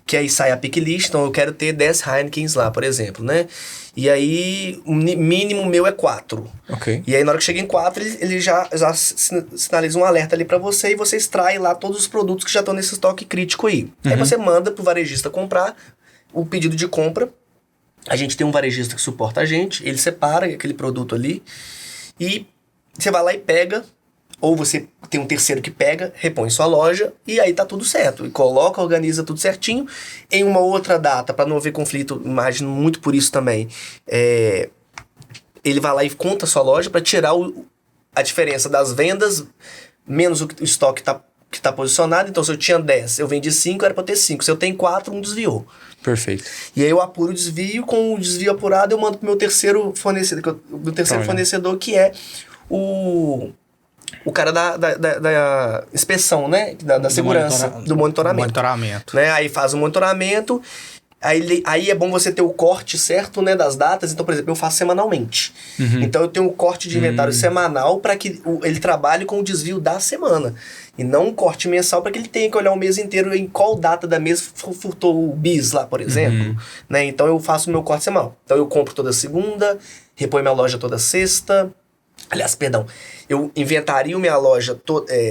Que aí sai a pick list, então eu quero ter 10 Heinekens lá, por exemplo, né? E aí, o mínimo meu é 4. Ok. E aí, na hora que chega em 4, ele já sinaliza um alerta ali pra você e você extrai lá todos os produtos que já estão nesse estoque crítico aí. Aí você manda pro varejista comprar o pedido de compra. A gente tem um varejista que suporta a gente, ele separa aquele produto ali e você vai lá e pega, ou você tem um terceiro que pega, repõe em sua loja e aí tá tudo certo. E coloca, organiza tudo certinho. Em uma outra data, para não haver conflito, imagino muito por isso também, ele vai lá e conta a sua loja para tirar a diferença das vendas menos o estoque que tá posicionado. Então, se eu tinha 10, eu vendi 5, era para ter 5. Se eu tenho 4, um desviou. Perfeito. E aí eu apuro o desvio, com o desvio apurado eu mando pro meu terceiro fornecedor, que é o cara da inspeção, né? Da segurança, do monitoramento. Né? Aí faz o monitoramento, aí é bom você ter o corte certo, né, das datas. Então, por exemplo, eu faço semanalmente. Então eu tenho um corte de inventário semanal para que ele trabalhe com o desvio da semana. E não um corte mensal para que ele tenha que olhar o mês inteiro em qual data da mês furtou o bis lá, por exemplo. Né? Então eu faço o meu corte semanal. Então eu compro toda segunda, reponho minha loja toda sexta. Aliás, perdão, eu inventario minha loja,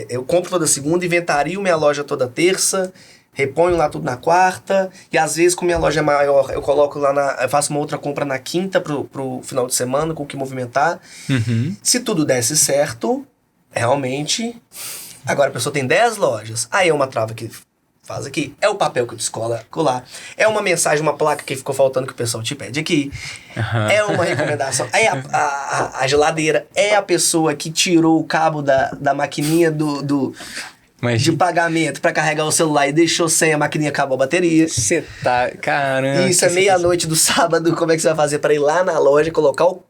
eu compro toda segunda, inventario minha loja toda terça, reponho lá tudo na quarta, e às vezes, como minha loja é maior, eu coloco lá eu faço uma outra compra na quinta pro final de semana, com o que movimentar. Se tudo desse certo, realmente, agora a pessoa tem 10 lojas, aí é uma trava que faz aqui, é o papel que eu descola colar, é uma mensagem, uma placa que ficou faltando que o pessoal te pede aqui, é uma recomendação, é a geladeira, é a pessoa que tirou o cabo da maquininha de pagamento pra carregar o celular e deixou sem, a maquininha acabou a bateria. Você tá... Caramba. Isso é meia-noite do sábado, como é que você vai fazer pra ir lá na loja,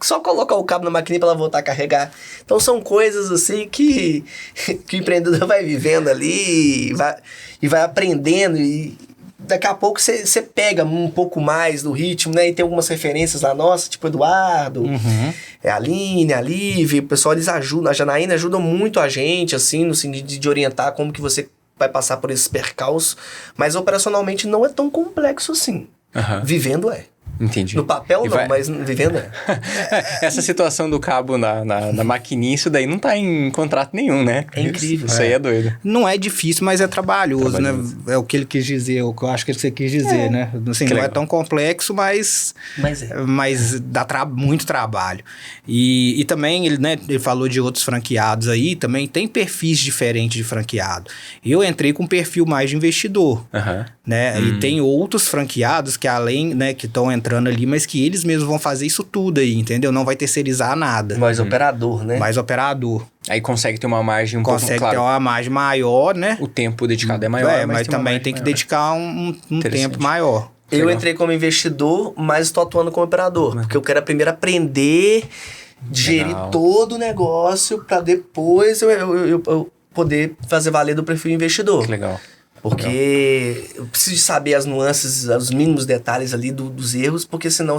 só colocar o cabo na maquininha pra ela voltar a carregar. Então são coisas assim que o empreendedor vai vivendo ali e vai aprendendo, e daqui a pouco você pega um pouco mais do ritmo, né? E tem algumas referências lá nossas, tipo Eduardo, a Aline, a Lívia, o pessoal, eles ajudam, a Janaína ajuda muito a gente, assim, no sentido de orientar como que você vai passar por esses percalços, mas operacionalmente não é tão complexo assim. Vivendo é. Entendi. No papel não, mas vivendo é. Essa situação do cabo na maquininha, isso daí não tá em contrato nenhum, né? É incrível. Isso aí é doido. Não é difícil, mas é trabalhoso, né? É o que ele quis dizer, o que eu acho que você quis dizer, né? Assim, não é tão complexo, mas dá muito trabalho. E também ele falou de outros franqueados aí, também tem perfis diferentes de franqueado. Eu entrei com um perfil mais de investidor, né? E tem outros franqueados que além, né, que estão entrando ali, mas que eles mesmos vão fazer isso tudo aí, entendeu? Não vai terceirizar nada. Mais operador, né? Mais operador. Aí consegue ter uma margem pouco, consegue ter uma margem maior, né? O tempo dedicado é maior, mas também tem que dedicar um tempo maior. Eu entrei como investidor, mas estou atuando como operador, porque eu quero primeiro aprender, gerir todo o negócio, para depois eu poder fazer valer do perfil investidor. Que legal. Porque eu preciso saber as nuances, os mínimos detalhes ali dos erros, porque senão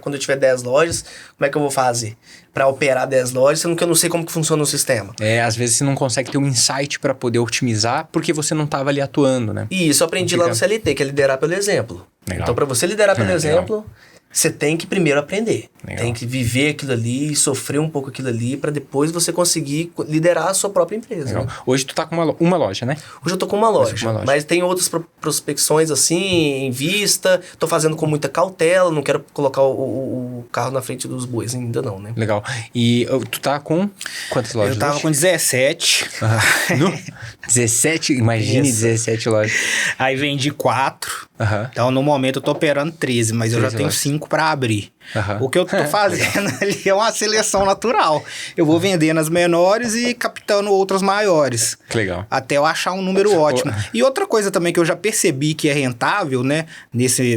quando eu tiver 10 lojas, como é que eu vou fazer? Para operar 10 lojas, sendo que eu não sei como que funciona o sistema. Às vezes você não consegue ter um insight para poder otimizar, porque você não estava ali atuando, né? E isso eu aprendi lá no CLT, que é liderar pelo exemplo. Legal. Então, para você liderar pelo exemplo, você tem que primeiro aprender. Legal. Tem que viver aquilo ali, sofrer um pouco aquilo ali, para depois você conseguir liderar a sua própria empresa. Né? Hoje tu tá com uma loja, né? Hoje eu tô com uma loja, mas tem outras prospecções assim, em vista. Tô fazendo com muita cautela, não quero colocar o carro na frente dos bois ainda não, né? Legal. E tu tá com quantas lojas? Eu tava com 17. 17? Imagine 17 lojas. Aí vendi 4. Então, no momento, eu tô operando 13, mas eu já tenho lojas. 5 para abrir. O que eu tô fazendo ali é uma seleção natural. Eu vou vendendo as menores e captando outras maiores. Que legal. Até eu achar um número ótimo. E outra coisa também que eu já percebi que é rentável, né?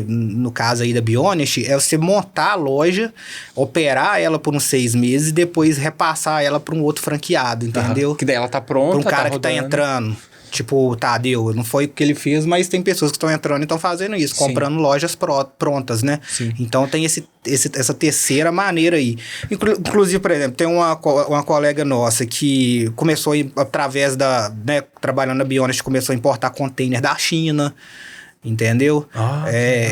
No caso aí da Bionest, é você montar a loja, operar ela por uns 6 meses e depois repassar ela para um outro franqueado, entendeu? Que daí ela tá pronta, Para um cara que tá rodando. entrando. Tipo, deu. Não foi o que ele fez, mas tem pessoas que estão entrando e estão fazendo isso, comprando lojas prontas, né? Sim. Então tem essa terceira maneira aí. Inclusive, por exemplo, tem uma colega nossa que começou através né, trabalhando na Bionest, começou a importar container da China. Entendeu?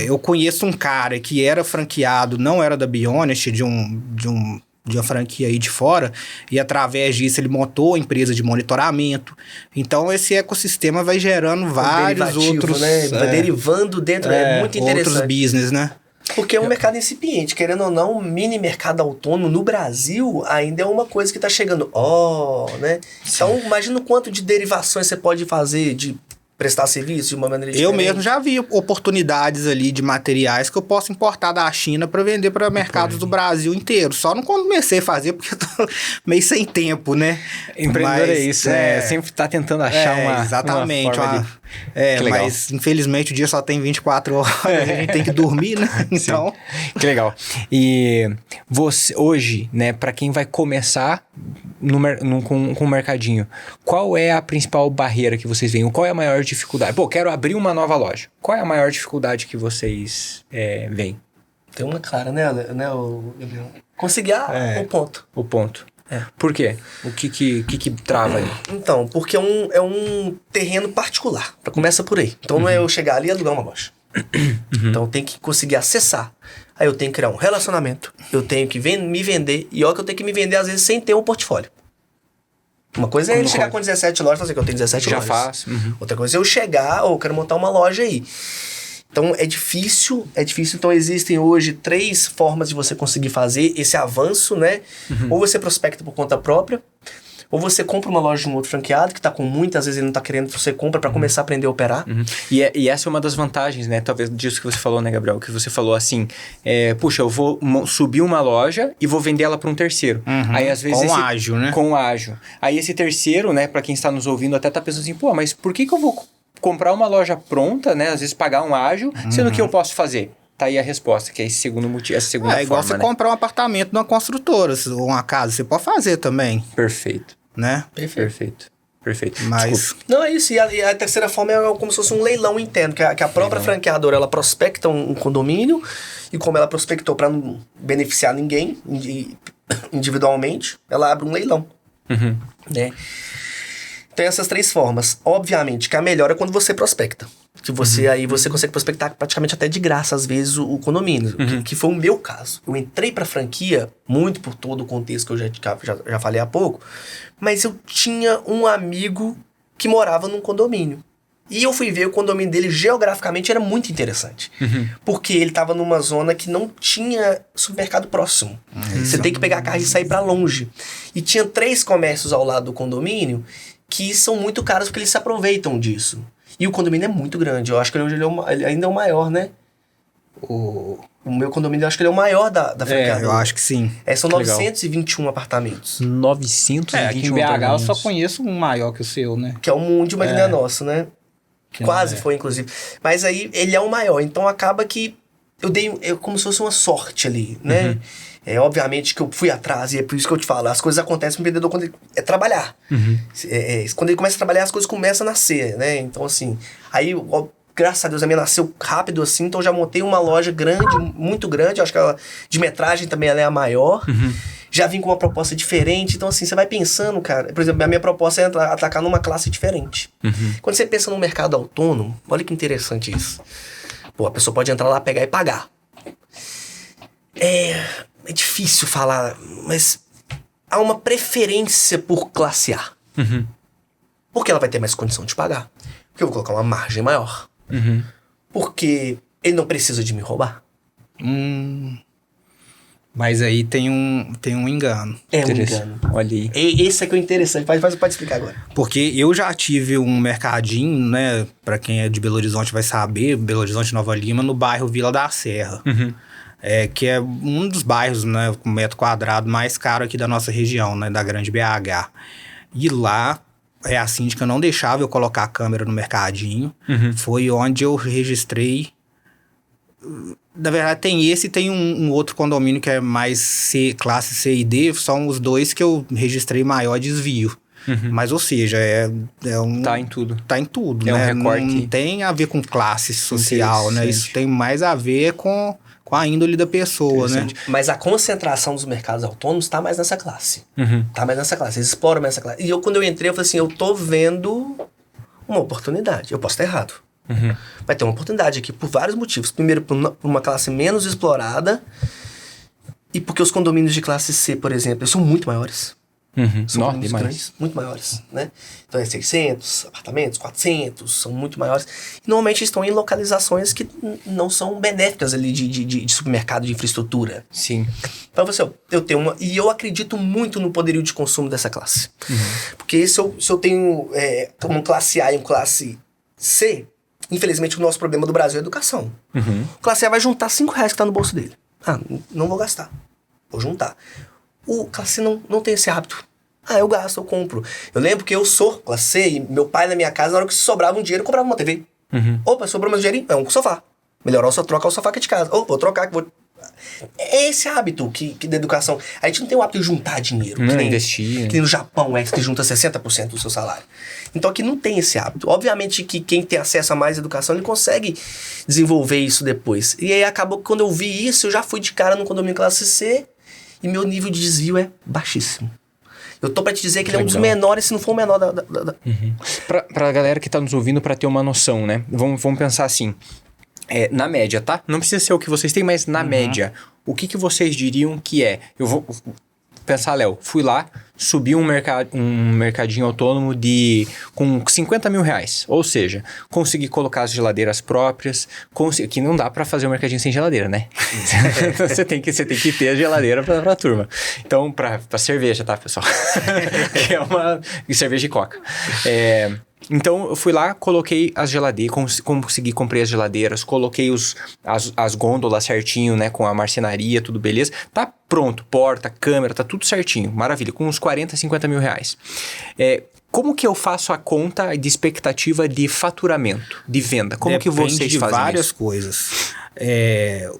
Eu conheço um cara que era franqueado, não era da Bionest, de uma franquia aí de fora, e através disso ele montou a empresa de monitoramento. Então esse ecossistema vai gerando vários outros... né? Vai derivando dentro, é muito interessante. Outros business, né? Porque é um mercado incipiente, querendo ou não, o mini mercado autônomo no Brasil ainda é uma coisa que está chegando. né? Então imagina o quanto de derivações você pode fazer de prestar serviço de uma maneira diferente. Eu mesmo já vi oportunidades ali de materiais que eu posso importar da China para vender para mercados do Brasil inteiro. Só não comecei a fazer porque eu tô meio sem tempo, né? Empreendedor é isso, né? Sempre tá tentando achar exatamente, uma forma mas infelizmente o dia só tem 24 horas, a gente tem que dormir, né? Então... Que legal. E você, hoje, né, para quem vai começar com o mercadinho, qual é a principal barreira que vocês veem? Qual é a maior dificuldade? Pô, quero abrir uma nova loja. Qual é a maior dificuldade que vocês veem? Tem uma clara, né, Gabriel? Conseguir o ponto. O ponto. Por quê? O que trava ali? Então, porque é um terreno particular. Começa por aí. Então não é eu chegar ali e alugar uma loja. Então tem que conseguir acessar. Aí eu tenho que criar um relacionamento. Eu tenho que me vender. E olha que eu tenho que me vender às vezes sem ter um portfólio. Uma coisa é ele chegar com 17 lojas e fazer que eu tenho 17 lojas. Já faço. Outra coisa é eu chegar, eu quero montar uma loja aí. Então é difícil. Então existem hoje 3 formas de você conseguir fazer esse avanço, né? Ou você prospecta por conta própria, ou você compra uma loja de um outro franqueado que tá com muitas vezes ele não tá querendo, você compra para começar a aprender a operar. E essa é uma das vantagens, né? Talvez disso que você falou, né, Gabriel? Que você falou assim, puxa, eu vou subir uma loja e vou vender ela para um terceiro. Aí às vezes com ágil, né? Com ágil. Aí esse terceiro, né, para quem está nos ouvindo até tá pensando assim, pô, mas por que eu vou comprar uma loja pronta, né? Às vezes pagar um ágil, sendo que eu posso fazer. Tá aí a resposta, que é esse segundo motivo, essa segunda forma, igual você comprar um apartamento numa construtora ou uma casa, você pode fazer também. Perfeito. Né? Perfeito. Mas... Desculpa. Não, é isso. E a terceira forma é como se fosse um leilão interno, que a própria franqueadora, ela prospecta um condomínio, e como ela prospectou para não beneficiar ninguém individualmente, ela abre um leilão. Né? Tem essas 3 formas. Obviamente que a melhor é quando você prospecta. Que você aí você consegue prospectar praticamente até de graça, às vezes, o condomínio. Que foi o meu caso. Eu entrei pra franquia, muito por todo o contexto que eu já falei há pouco, mas eu tinha um amigo que morava num condomínio. E eu fui ver o condomínio dele, geograficamente, era muito interessante. Porque ele tava numa zona que não tinha supermercado próximo. Você tem que pegar a carro e sair pra longe. E tinha 3 comércios ao lado do condomínio que são muito caros porque eles se aproveitam disso. E o condomínio é muito grande. Eu acho que ele ainda é o maior, né? O meu condomínio, eu acho que ele é o maior da franquia. Eu acho que sim. São 921 apartamentos. 921 aqui em BH eu só conheço um maior que o seu, né? Que é o Mundi, mas não é nosso, né? Quase foi, inclusive. Mas aí, ele é o maior. Então, acaba que eu dei como se fosse uma sorte ali, né? Obviamente que eu fui atrás, e é por isso que eu te falo, as coisas acontecem no empreendedor quando ele trabalhar. Quando ele começa a trabalhar, as coisas começam a nascer, né? Então, assim, aí, graças a Deus, a minha nasceu rápido, assim, então eu já montei uma loja grande, muito grande, acho que ela, de metragem também ela é a maior. Já vim com uma proposta diferente, então, assim, você vai pensando, cara, por exemplo, a minha proposta é atacar numa classe diferente. Quando você pensa no mercado autônomo, olha que interessante isso. Pô, a pessoa pode entrar lá, pegar e pagar. É difícil falar, mas há uma preferência por classe A. Porque ela vai ter mais condição de pagar. Porque eu vou colocar uma margem maior. Porque ele não precisa de me roubar. Mas aí tem um engano. É um engano. Olha aí. Esse é que é o interessante. Pode explicar agora. Porque eu já tive um mercadinho, né? Pra quem é de Belo Horizonte vai saber, Belo Horizonte, Nova Lima, no bairro Vila da Serra. Que é um dos bairros, né, com metro quadrado mais caro aqui da nossa região, né? Da grande BH. E lá, a síndica não deixava eu colocar a câmera no mercadinho. Foi onde eu registrei... Na verdade, tem esse e tem um outro condomínio que é mais classe C e D. São os dois que eu registrei maior desvio. Mas, ou seja, Tá em tudo. Tá em tudo, É né? um recorte. Não tem a ver com classe social, né? Isso tem mais a ver com a índole da pessoa, né? Mas a concentração dos mercados autônomos tá mais nessa classe. Tá mais nessa classe. Eles exploram mais essa classe. E quando eu entrei, eu falei assim, eu tô vendo uma oportunidade. Eu posso estar errado. Vai ter uma oportunidade aqui por vários motivos. Primeiro, por uma classe menos explorada e porque os condomínios de classe C, por exemplo, eles são muito maiores. São condomínios grandes, muito maiores, né? Então é 600 apartamentos, 400, são muito maiores. E normalmente estão em localizações que não são benéficas ali de supermercado, de infraestrutura. Sim. Então você, eu tenho uma... E eu acredito muito no poderio de consumo dessa classe. Porque se eu tenho uma classe A e uma classe C... Infelizmente, o nosso problema do Brasil é a educação. O classe A vai juntar R$5 que tá no bolso dele. Ah, não vou gastar. Vou juntar. O classe C não tem esse hábito. Ah, eu gasto, eu compro. Eu lembro que eu sou classe C e meu pai na minha casa, na hora que sobrava um dinheiro, eu comprava uma TV. Opa, sobrou meu dinheirinho? É um sofá. Melhor só trocar o sofá aqui de casa. Ou vou trocar, que vou... É esse hábito que da educação. A gente não tem o hábito de juntar dinheiro. Não, que nem, investir. Que nem no Japão, que você junta 60% do seu salário. Então aqui não tem esse hábito. Obviamente que quem tem acesso a mais educação, ele consegue desenvolver isso depois. E aí acabou que quando eu vi isso, eu já fui de cara no condomínio classe C e meu nível de desvio é baixíssimo. Eu tô pra te dizer que ele é um dos menores, se não for o menor da... Pra galera que tá nos ouvindo, pra ter uma noção, né? Vamos pensar assim. Na média, tá? Não precisa ser o que vocês têm, mas na média. O que vocês diriam que é? Eu vou pensar, Léo, fui lá, subi um mercadinho autônomo com R$50 mil. Ou seja, consegui colocar as geladeiras próprias, que não dá pra fazer um mercadinho sem geladeira, né? Você tem que ter a geladeira pra turma. Então, pra cerveja, tá, pessoal? Que é uma cerveja e coca. Então, eu fui lá, coloquei as geladeiras, comprei as geladeiras, coloquei as gôndolas certinho, né, com a marcenaria, tudo beleza. Tá pronto, porta, câmera, tá tudo certinho, maravilha, com uns R$40, R$50 mil. Como que eu faço a conta de expectativa de faturamento, de venda? Como que vocês fazem isso? Depende de várias coisas.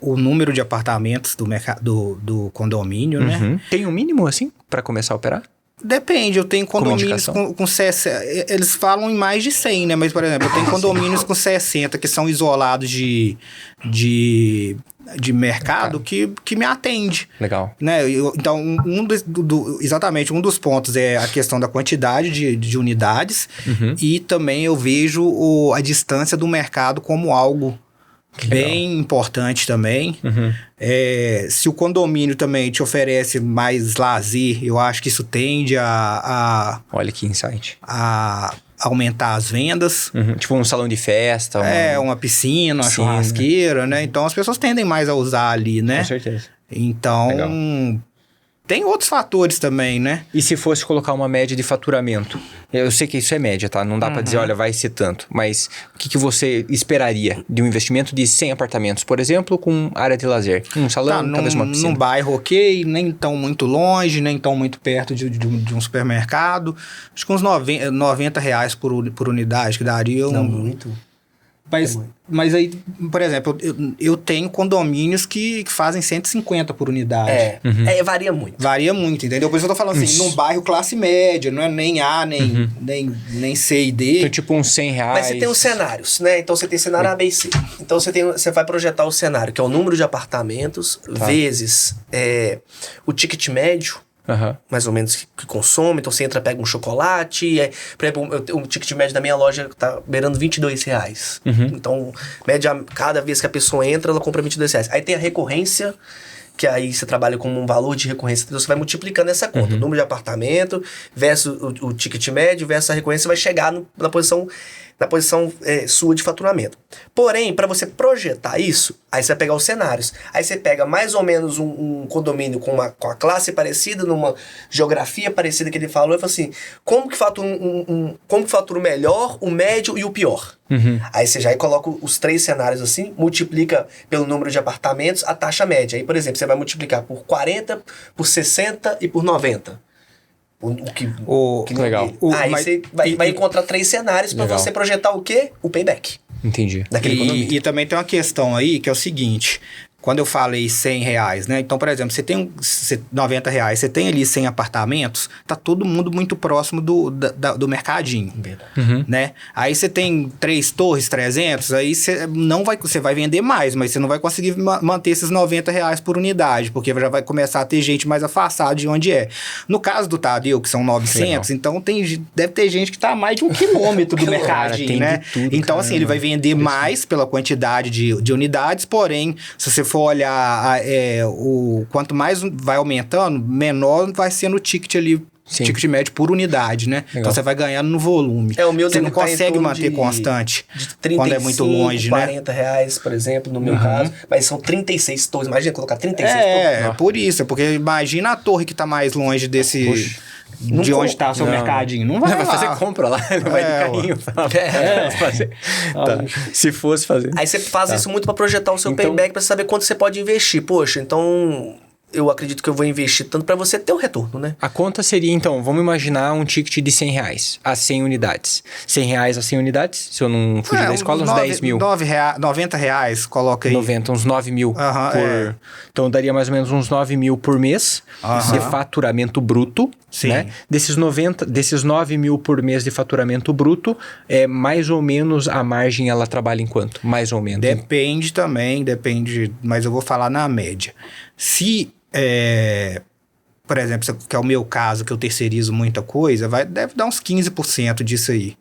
O número de apartamentos do condomínio, né? Tem um mínimo, assim, para começar a operar? Depende, eu tenho condomínios com 60, eles falam em mais de 100, né? Mas, por exemplo, eu tenho condomínios com 60 que são isolados de mercado que me atende. Legal. Né? Então, exatamente, um dos pontos é a questão da quantidade de unidades e também eu vejo a distância do mercado como algo bem importante também. Se o condomínio também te oferece mais lazer, eu acho que isso tende Olha que insight. A aumentar as vendas. Tipo um salão de festa. Uma piscina, uma churrasqueira, né? Então as pessoas tendem mais a usar ali, né? Com certeza. Então... Legal. Tem outros fatores também, né? E se fosse colocar uma média de faturamento? Eu sei que isso é média, tá? Não dá pra dizer, olha, vai ser tanto. Mas o que você esperaria de um investimento de 100 apartamentos, por exemplo, com área de lazer? Um salão, talvez uma piscina? Num bairro ok, nem tão muito longe, nem tão muito perto de um supermercado. Acho que uns R$90 por unidade, que daria Não, muito. Mas aí, por exemplo, eu tenho condomínios que fazem 150 por unidade. Varia muito. Varia muito, entendeu? Por isso eu tô falando assim, num bairro classe média, não é nem A, nem C e D. Então, tipo uns R$100. Mas você tem os cenários, né? Então você tem cenário A, B e C. Então você vai projetar o cenário, que é o número de apartamentos, vezes o ticket médio, mais ou menos que consome. Então você entra, pega um chocolate, por exemplo, o ticket médio da minha loja tá beirando R$22. Então, média, cada vez que a pessoa entra, ela compra R$22. Aí tem a recorrência, que aí você trabalha com um valor de recorrência, então você vai multiplicando essa conta, o número de apartamento versus o ticket médio versus a recorrência, vai chegar na posição na posição sua de faturamento. Porém, para você projetar isso, aí você vai pegar os cenários. Aí você pega mais ou menos um condomínio com a classe parecida, numa geografia parecida que ele falou, e fala assim, como que fatura o melhor, o médio e o pior? Aí você já coloca os 3 cenários assim, multiplica pelo número de apartamentos a taxa média. Aí, por exemplo, você vai multiplicar por 40, por 60 e por 90. Legal. Aí você vai encontrar 3 cenários para você projetar o quê? O payback. Entendi. E também tem uma questão aí que é o seguinte... Quando eu falei R$100, né? Então, por exemplo, você tem R$90, você tem ali 100 apartamentos, tá todo mundo muito próximo do mercadinho, né? Aí você tem 3 torres, 300, aí você vai vender mais, mas você não vai conseguir manter esses R$90 por unidade, porque já vai começar a ter gente mais afastada de onde é. No caso do Tadeu, que são 900, então deve ter gente que tá a mais de 1 quilômetro do mercadinho, né? Então, assim, ele vai vender mais pela quantidade de unidades, porém, se você for olhar quanto mais vai aumentando, menor vai sendo o ticket ali, ticket médio por unidade, né? Legal. Então você vai ganhando no volume. O meu você não consegue manter constante de 35, quando é muito longe, R$40, por exemplo, no meu caso, mas são 36 torres. Imagina colocar 36 torres. É por isso, porque imagina a torre que tá mais longe desse... Puxa. De onde está o seu mercadinho. Não vai fazer compra lá, não vai de carrinho. Fazer. Tá. Se fosse fazer. Aí você faz isso muito para projetar o seu payback, para saber quanto você pode investir. Poxa, então eu acredito que eu vou investir tanto para você ter o retorno, né? A conta seria, então, vamos imaginar um ticket de R$100 a 100 unidades. R$100 a 100 unidades, se eu não fugir da escola, uns 10 mil. R$90, coloca aí. 90, uns 9 mil Então daria mais ou menos uns 9 mil por mês de faturamento bruto. Sim. Né? Desses 9 mil por mês de faturamento bruto, mais ou menos a margem ela trabalha em quanto? Mais ou menos. Depende, mas eu vou falar na média. Se, por exemplo, que é o meu caso, que eu terceirizo muita coisa, deve dar uns 15% disso aí.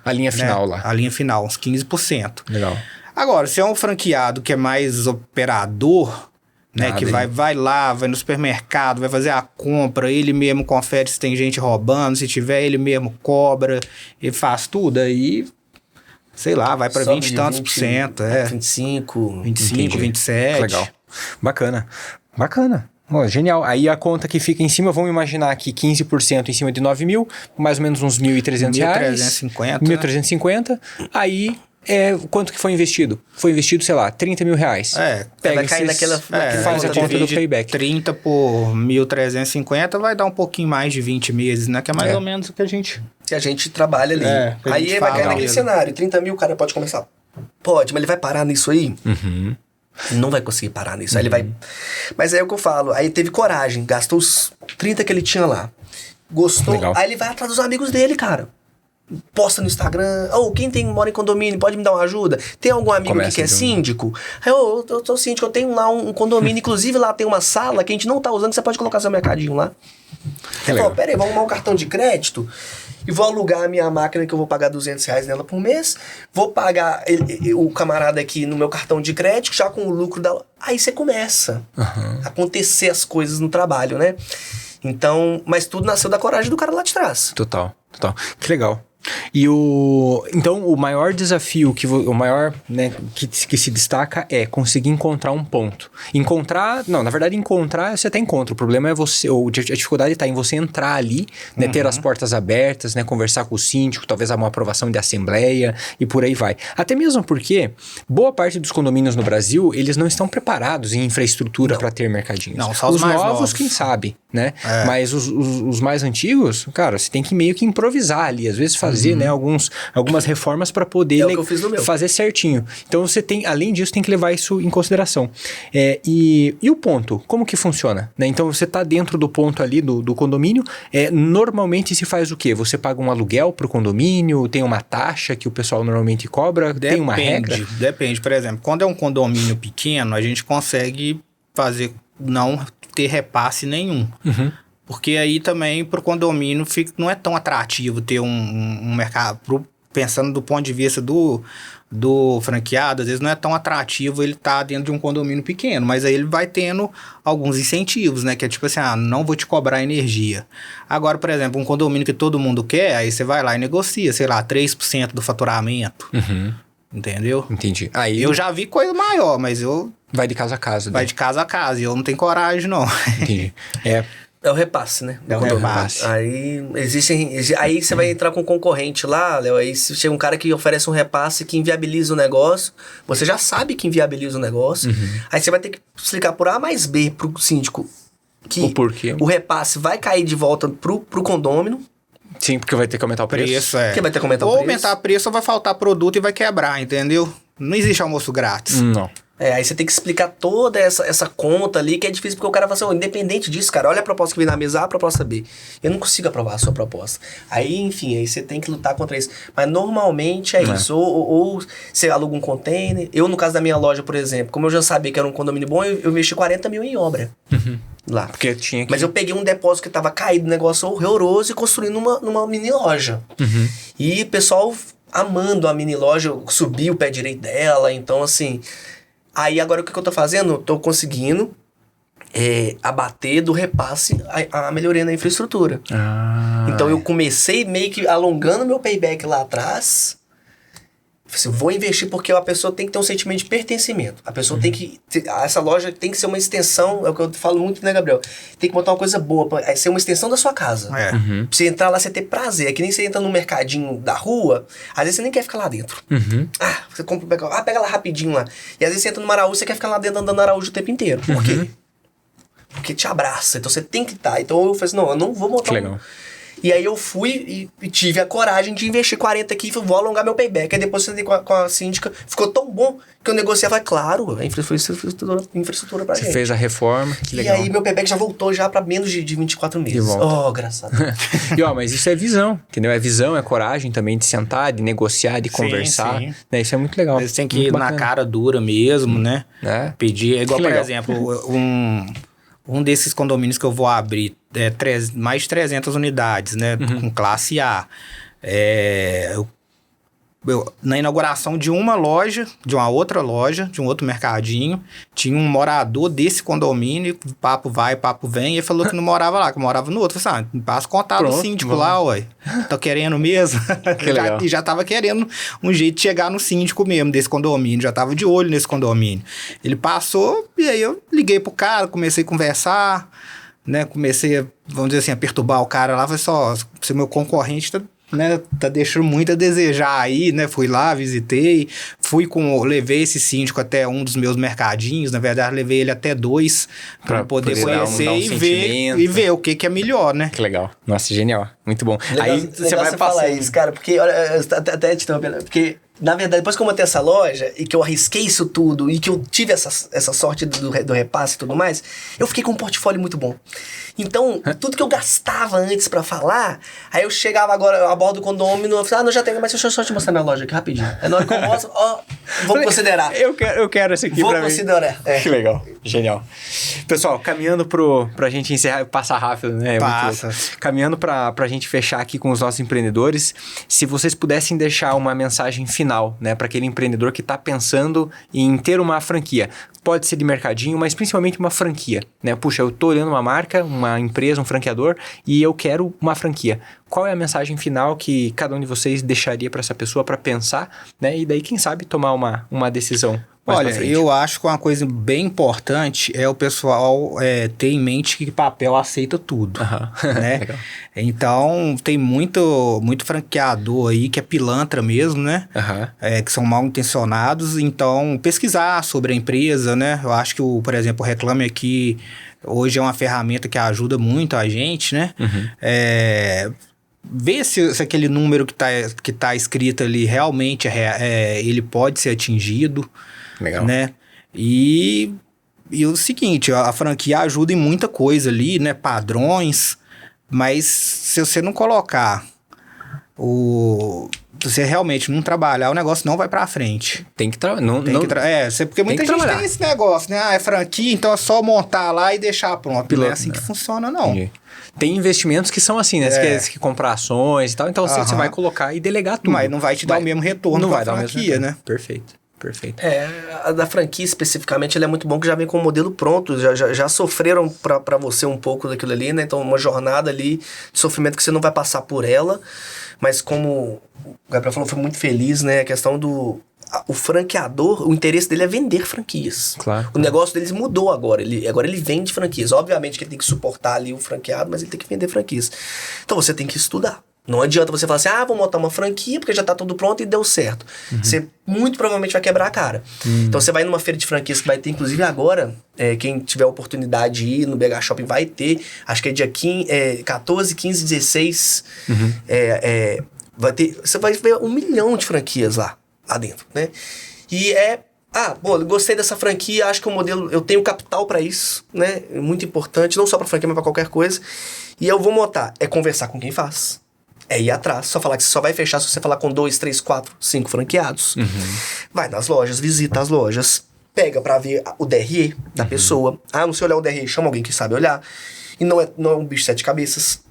A linha final lá. A linha final, uns 15%. Legal. Agora, se é um franqueado que é mais operador... Né, que vai lá, vai no supermercado, vai fazer a compra, ele mesmo confere se tem gente roubando, se tiver, ele mesmo cobra, ele faz tudo, aí, sei lá, vai para 20 e tantos por cento. 25, 27. Legal. Bacana. Oh, genial. Aí a conta que fica em cima, vamos imaginar aqui 15% em cima de 9 mil, mais ou menos uns R$1.300. 1.350. 1.350. Aí... quanto que foi investido? Foi investido, sei lá, R$30 mil. Vai cair naquela... faz a conta do payback. 30 por 1.350 vai dar um pouquinho mais de 20 meses, né? Que é mais ou menos o que a gente trabalha ali. Aí vai cair naquele cenário. 30 mil, o cara pode começar. Pode, mas ele vai parar nisso aí? Não vai conseguir parar nisso. Aí ele vai... Mas é o que eu falo. Aí teve coragem. Gastou os 30 que ele tinha lá. Gostou. Legal. Aí ele vai atrás dos amigos dele, cara. Posta no Instagram, quem mora em condomínio, pode me dar uma ajuda? Tem algum amigo que é síndico? Aí, eu sou síndico, eu tenho lá um condomínio, inclusive lá tem uma sala que a gente não tá usando, você pode colocar seu mercadinho lá. Ele falou, peraí, vou arrumar um cartão de crédito e vou alugar a minha máquina que eu vou pagar R$200 nela por mês, vou pagar o camarada aqui no meu cartão de crédito, já com o lucro da... Aí você começa a acontecer as coisas no trabalho, né? Então, mas tudo nasceu da coragem do cara lá de trás. Total. Que legal. Então, o maior desafio, o maior, né, que se destaca é conseguir encontrar um ponto. Encontrar você até encontra. O problema é a dificuldade está em você entrar ali, né, ter as portas abertas, né, conversar com o síndico, talvez uma aprovação de assembleia e por aí vai. Até mesmo porque boa parte dos condomínios no Brasil, eles não estão preparados em infraestrutura para ter mercadinhos. Não, só os mais novos, quem sabe, né? Mas os mais antigos, cara, você tem que meio que improvisar ali, às vezes fazer, né, algumas reformas para poder fazer certinho. Então você tem, além disso, tem que levar isso em consideração. E o ponto, como que funciona? Né? Então você tá dentro do ponto ali do condomínio, normalmente se faz o quê? Você paga um aluguel pro condomínio, tem uma taxa que o pessoal normalmente cobra, tem uma regra? Depende, por exemplo, quando é um condomínio pequeno, a gente consegue não ter repasse nenhum. Porque aí também pro condomínio não é tão atrativo ter um mercado, pensando do ponto de vista do do franqueado, às vezes não é tão atrativo ele tá dentro de um condomínio pequeno, mas aí ele vai tendo alguns incentivos, né? Que é tipo assim, não vou te cobrar energia. Agora, por exemplo, um condomínio que todo mundo quer, aí você vai lá e negocia, sei lá, 3% do faturamento. Entendeu? Entendi. Aí Eu já vi coisa maior, mas eu... vai de casa a casa. Vai de casa a casa, e eu não tenho coragem, não. Entendi. É o repasse, né? É o repasse. Aí aí você vai entrar com um concorrente lá, Léo. Aí se chega um cara que oferece um repasse que inviabiliza o negócio, você já sabe que inviabiliza o negócio. Aí você vai ter que explicar por A mais B pro síndico que O porquê. o repasse vai cair de volta pro condômino. Sim, porque vai ter que aumentar o preço. Porque vai ter que aumentar o ou preço. aumentar o preço ou vai faltar produto e vai quebrar, entendeu? Não existe almoço grátis. Não. Aí você tem que explicar toda essa conta ali, que é difícil, porque o cara fala assim, independente disso, cara, olha a proposta que vem na mesa A, a proposta B. Eu não consigo aprovar a sua proposta. Aí, enfim, aí você tem que lutar contra isso. Mas normalmente é isso. Ou você aluga um container. Eu, no caso da minha loja, por exemplo, como eu já sabia que era um condomínio bom, eu investi 40 mil em obra. Lá. Porque tinha que... Mas eu peguei um depósito que tava caído, um negócio horroroso, e construí numa mini loja. E o pessoal amando a mini loja, eu subi o pé direito dela, então assim... Aí agora o que eu tô fazendo? Eu tô conseguindo abater do repasse a melhoria na infraestrutura. Então eu comecei meio que alongando meu payback lá atrás. Assim, vou investir porque a pessoa tem que ter um sentimento de pertencimento. A pessoa tem que... Essa loja tem que ser uma extensão, é o que eu falo muito, né, Gabriel? Tem que botar uma coisa boa, pra ser uma extensão da sua casa. Pra você entrar lá, você ter prazer. É que nem você entra no mercadinho da rua, às vezes você nem quer ficar lá dentro. Você compra pega lá rapidinho lá. E às vezes você entra no Araújo, você quer ficar lá dentro andando no Araújo o tempo inteiro. Por quê? Porque te abraça, então você tem que estar. Então eu falei assim, não, eu não vou montar legal. E aí eu fui e tive a coragem de investir 40 aqui e vou alongar meu payback. Aí depois eu com a síndica, ficou tão bom que eu negociava, claro, a infraestrutura pra gente. Você fez a reforma, que legal. E aí meu payback já voltou já pra menos de 24 meses. Oh, graças a Deus. Mas isso é visão, entendeu? É visão, é coragem também de sentar, de negociar, de conversar. Sim. Né? Isso é muito legal. Eles têm que ir na cara dura mesmo, né? Pedir, igual, Que por legal. exemplo, um desses condomínios que eu vou abrir, mais de 300 unidades, né? Com classe A. Na inauguração de uma loja, de uma outra loja, de um outro mercadinho, tinha um morador desse condomínio, papo vai, papo vem, e ele falou que não morava lá, que morava no outro. Eu falei, me passa contato do síndico lá, ué. Tô querendo mesmo. E já tava querendo um jeito de chegar no síndico mesmo, desse condomínio, já tava de olho nesse condomínio. Ele passou, e aí eu liguei pro cara, comecei a conversar, né, comecei, vamos dizer assim, a perturbar o cara lá, falei você é meu concorrente, tá deixando muito a desejar aí, né? Fui lá, visitei, levei esse síndico até um dos meus mercadinhos, na verdade levei ele até 2 para poder conhecer e ver o que é melhor, né? Que legal. Nossa, genial. Muito bom. Legal, aí você vai falar isso, cara, porque olha, até te interrompendo, porque na verdade, depois que eu montei essa loja e que eu arrisquei isso tudo e que eu tive essa sorte do repasse e tudo mais, eu fiquei com um portfólio muito bom. Então, tudo que eu gastava antes pra falar, aí eu chegava agora a bordo do condomínio, eu falei, não, já tenho, mas deixa eu só te mostrar minha loja aqui rapidinho. Aí na hora que eu mostro, vamos considerar. Eu quero esse aqui pra mim. Vou considerar. Que legal, genial. Pessoal, caminhando pra gente encerrar, passar rápido, né? Passa. Caminhando pra gente fechar aqui com os nossos empreendedores, se vocês pudessem deixar uma mensagem final, né, para aquele empreendedor que tá pensando em ter uma franquia. Pode ser de mercadinho, mas principalmente uma franquia, né? Puxa, eu tô olhando uma marca, uma empresa, um franqueador e eu quero uma franquia. Qual é a mensagem final que cada um de vocês deixaria para essa pessoa para pensar, né? E daí, quem sabe, tomar uma decisão mais pra frente? Eu acho que uma coisa bem importante é o pessoal ter em mente que papel aceita tudo, né? Legal. Então, tem muito franqueador aí que é pilantra mesmo, né? Que são mal intencionados. Então, pesquisar sobre a empresa, né? Eu acho que, por exemplo, o Reclame Aqui hoje é uma ferramenta que ajuda muito a gente, né? Ver se aquele número que tá escrito ali realmente ele pode ser atingido. Legal. Né? E o seguinte, a franquia ajuda em muita coisa ali, né? Padrões, mas se você não colocar se você realmente não trabalhar, o negócio não vai pra frente. Tem que trabalhar. Porque muita gente tem esse negócio, né? É franquia, então é só montar lá e deixar pronto. Piloto, não é assim que funciona, não. Entendi. tem investimentos que são assim, né? Você quer comprar ações e tal, então você vai colocar e delegar tudo. Mas não vai te dar o mesmo retorno não com vai a dar o mesmo franquia, retorno. né? Perfeito. A da franquia especificamente, ele é muito bom que já vem com o modelo pronto, já sofreram pra você um pouco daquilo ali, né? Então uma jornada ali de sofrimento que você não vai passar por ela, mas como o Gabriel falou, foi muito feliz, né? A questão o franqueador, o interesse dele é vender franquias. Claro. O negócio deles mudou agora. Agora ele vende franquias. Obviamente que ele tem que suportar ali o franqueado, mas ele tem que vender franquias. Então você tem que estudar. Não adianta você falar assim, vou montar uma franquia porque já tá tudo pronto e deu certo. Você muito provavelmente vai quebrar a cara. Então você vai numa feira de franquias que vai ter, inclusive agora, quem tiver a oportunidade de ir no BH Shopping vai ter, acho que é dia 14, 15, 16, vai ter, você vai ver 1 milhão de franquias lá dentro, né? E gostei dessa franquia, acho que o modelo, eu tenho capital para isso, né? É muito importante, não só para franquia, mas para qualquer coisa. E eu vou montar, conversar com quem faz. Ir atrás, só falar que você só vai fechar se você falar com 2, 3, 4, 5 franqueados. Vai nas lojas, visita as lojas, pega pra ver o DRE da pessoa. Não sei olhar o DRE, chama alguém que sabe olhar. E não é um bicho de 7 cabeças.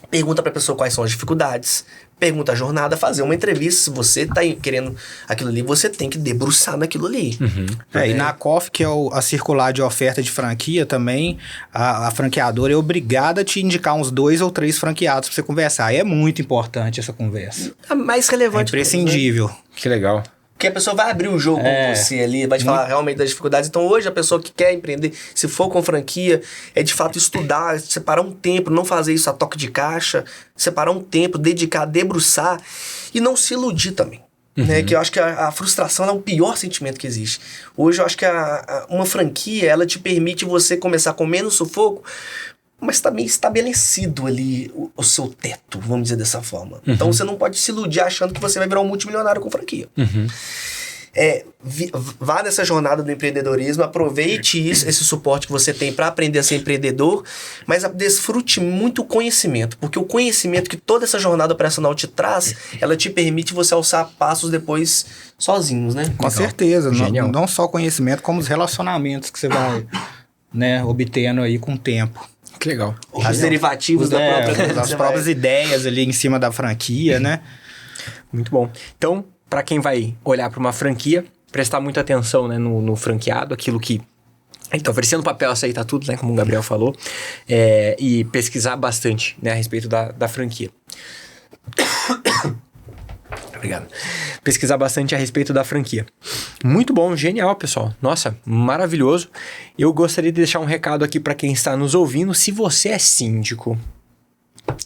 Pergunta pra pessoa quais são as dificuldades. Pergunta a jornada, fazer uma entrevista. Se você tá querendo aquilo ali, você tem que debruçar naquilo ali. E na COF, que é a circular de oferta de franquia também, a franqueadora é obrigada a te indicar uns 2 ou 3 franqueados pra você conversar. E é muito importante essa conversa. É mais relevante. É imprescindível. Né? Que legal. Porque a pessoa vai abrir o jogo com você ali, vai te falar realmente das dificuldades. Então hoje a pessoa que quer empreender, se for com franquia, é de fato estudar, separar um tempo, não fazer isso a toque de caixa, separar um tempo, dedicar, debruçar e não se iludir também. Né? Que eu acho que a frustração é o pior sentimento que existe. Hoje eu acho que uma franquia, ela te permite você começar com menos sufoco, mas está bem estabelecido ali o seu teto, vamos dizer dessa forma. Então você não pode se iludir achando que você vai virar um multimilionário com franquia. Vá nessa jornada do empreendedorismo, aproveite esse suporte que você tem para aprender a ser empreendedor, mas desfrute muito o conhecimento, porque o conhecimento que toda essa jornada operacional te traz, ela te permite você alçar passos depois sozinhos, né? Com certeza, não só conhecimento, como os relacionamentos que você vai obtendo aí com o tempo. Que legal. Os derivativos das próprias ideias ali em cima da franquia, né? Muito bom. Então, para quem vai olhar para uma franquia, prestar muita atenção, né, no franqueado, aquilo que ele está oferecendo, papel, aceitar tudo, né, como o Gabriel falou, e pesquisar bastante, né, a respeito da franquia. Obrigado. Pesquisar bastante a respeito da franquia. Muito bom, genial, pessoal. Nossa, maravilhoso. Eu gostaria de deixar um recado aqui para quem está nos ouvindo. Se você é síndico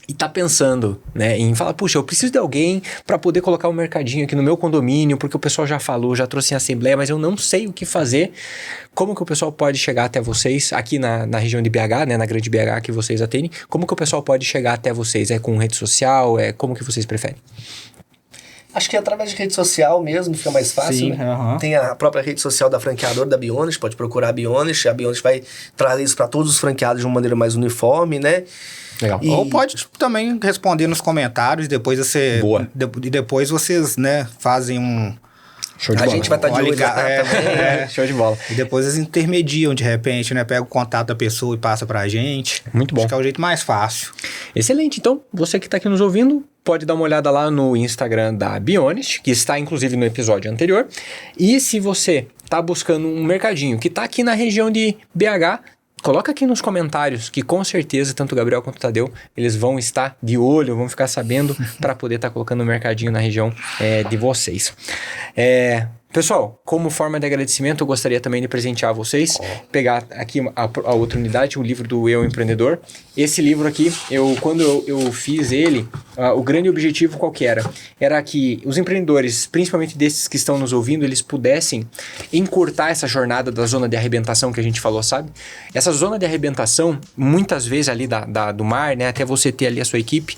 e tá pensando, né, em falar, puxa, eu preciso de alguém para poder colocar um mercadinho aqui no meu condomínio, porque o pessoal já falou, já trouxe em assembleia, mas eu não sei o que fazer. Como que o pessoal pode chegar até vocês, aqui na região de BH, né, na grande BH que vocês atendem, como que o pessoal pode chegar até vocês? É com rede social? Como que vocês preferem? Acho que através de rede social mesmo fica mais fácil. Sim, né? Tem a própria rede social da franqueadora da Bionest, pode procurar a Bionest vai trazer isso para todos os franqueados de uma maneira mais uniforme, né? Legal. Ou pode também responder nos comentários, depois depois vocês, né, fazem um... Show de bola. A gente vai estar de olho também. Show de bola. E depois eles intermediam de repente, né? Pega o contato da pessoa e passa pra gente. Muito bom. Acho que é o jeito mais fácil. Excelente. Então, você que está aqui nos ouvindo, pode dar uma olhada lá no Instagram da Bionest, que está inclusive no episódio anterior. E se você está buscando um mercadinho que está aqui na região de BH, coloca aqui nos comentários que com certeza tanto o Gabriel quanto o Tadeu, eles vão estar de olho, vão ficar sabendo para poder estar colocando o mercadinho na região de vocês. Pessoal, como forma de agradecimento, eu gostaria também de presentear vocês, pegar aqui a outra unidade, o livro do Eu Empreendedor. Esse livro aqui, quando eu fiz ele, o grande objetivo qual que era? Era que os empreendedores, principalmente desses que estão nos ouvindo, eles pudessem encurtar essa jornada da zona de arrebentação que a gente falou, sabe? Essa zona de arrebentação, muitas vezes ali do mar, né, até você ter ali a sua equipe,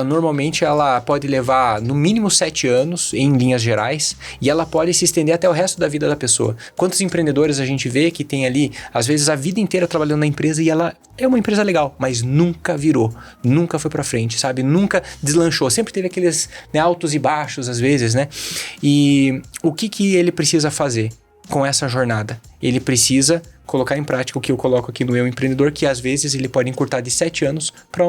normalmente ela pode levar no mínimo 7 anos, em linhas gerais, e ela pode se estender até o resto da vida da pessoa. Quantos empreendedores a gente vê que tem ali, às vezes, a vida inteira trabalhando na empresa e ela é uma empresa legal, mas nunca virou, nunca foi pra frente, sabe? Nunca deslanchou, sempre teve aqueles, né, altos e baixos às vezes, né? E o que ele precisa fazer? com essa jornada. Ele precisa colocar em prática o que eu coloco aqui no Eu Empreendedor, que às vezes ele pode encurtar de 7 anos para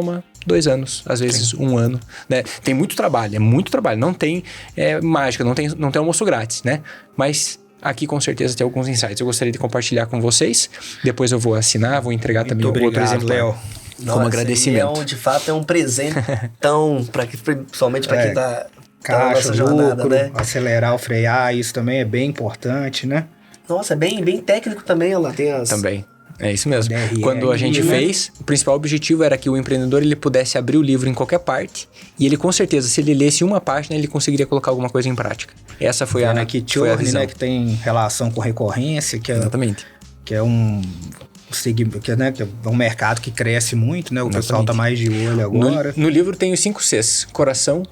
2 anos, às vezes 1 ano, né? Tem muito trabalho, é muito trabalho. Não tem mágica, não tem almoço grátis, né? Mas aqui com certeza tem alguns insights. Eu gostaria de compartilhar com vocês. Depois eu vou assinar, vou entregar também muito outro exemplo, Léo. Como agradecimento. De fato é um presente tão, principalmente para quem tá na Caixa, nossa jornada, lucro, né? acelerar ou frear, isso também é bem importante, né? Nossa, é bem técnico também, olha lá, tem as... Também. É isso mesmo. DRE, Quando a gente fez, o principal objetivo era que o empreendedor ele pudesse abrir o livro em qualquer parte e ele com certeza, se ele lesse uma página, ele conseguiria colocar alguma coisa em prática. Essa foi a visão. Né, que tem relação com recorrência, Exatamente. Que é um mercado que cresce muito, né? O pessoal tá mais de olho agora. No livro tem os 5 Cs. Coração,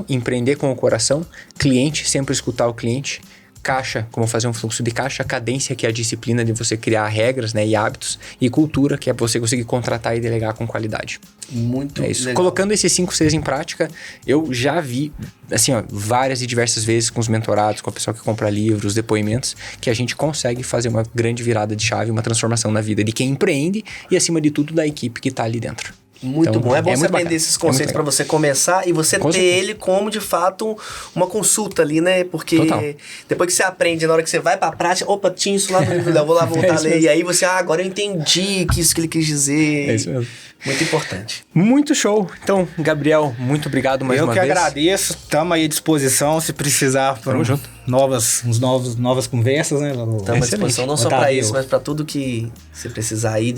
empreender com o coração, cliente, sempre escutar o cliente, caixa, como fazer um fluxo de caixa, cadência, que é a disciplina de você criar regras, né, e hábitos, e cultura, que é você conseguir contratar e delegar com qualidade. Muito isso. Legal. Colocando esses 5 Cs em prática, eu já vi, assim, várias e diversas vezes com os mentorados, com a pessoa que compra livros, depoimentos, que a gente consegue fazer uma grande virada de chave, uma transformação na vida de quem empreende e, acima de tudo, da equipe que está ali dentro. Muito então, bom. É bom você muito aprender bacana. esses conceitos para você começar e você ter ele como, de fato, uma consulta ali, né? Porque depois que você aprende, na hora que você vai pra prática, opa, tinha isso lá no livro, eu vou lá voltar a ler. E aí você, agora eu entendi que isso que ele quis dizer. É isso mesmo. Muito importante. Muito show. Então, Gabriel, muito obrigado mais uma vez. Eu que agradeço. Estamos aí à disposição se precisar. Tamo junto. Novas conversas, né? Estamos à disposição não só para isso, mas para tudo que você precisar aí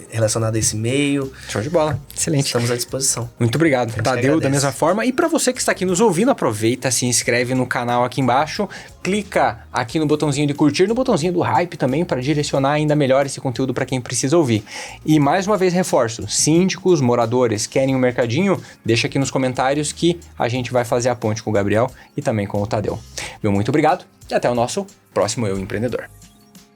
relacionado a esse meio. Show de bola. Excelente. Estamos à disposição. Muito obrigado. Tadeu, da mesma forma. E para você que está aqui nos ouvindo, aproveita, se inscreve no canal aqui embaixo, clica aqui no botãozinho de curtir, no botãozinho do hype também, para direcionar ainda melhor esse conteúdo para quem precisa ouvir. E mais uma vez reforço, síndicos, moradores, querem um mercadinho? Deixa aqui nos comentários que a gente vai fazer a ponte com o Gabriel e também com o Tadeu. Meu muito obrigado e até o nosso próximo Eu Empreendedor.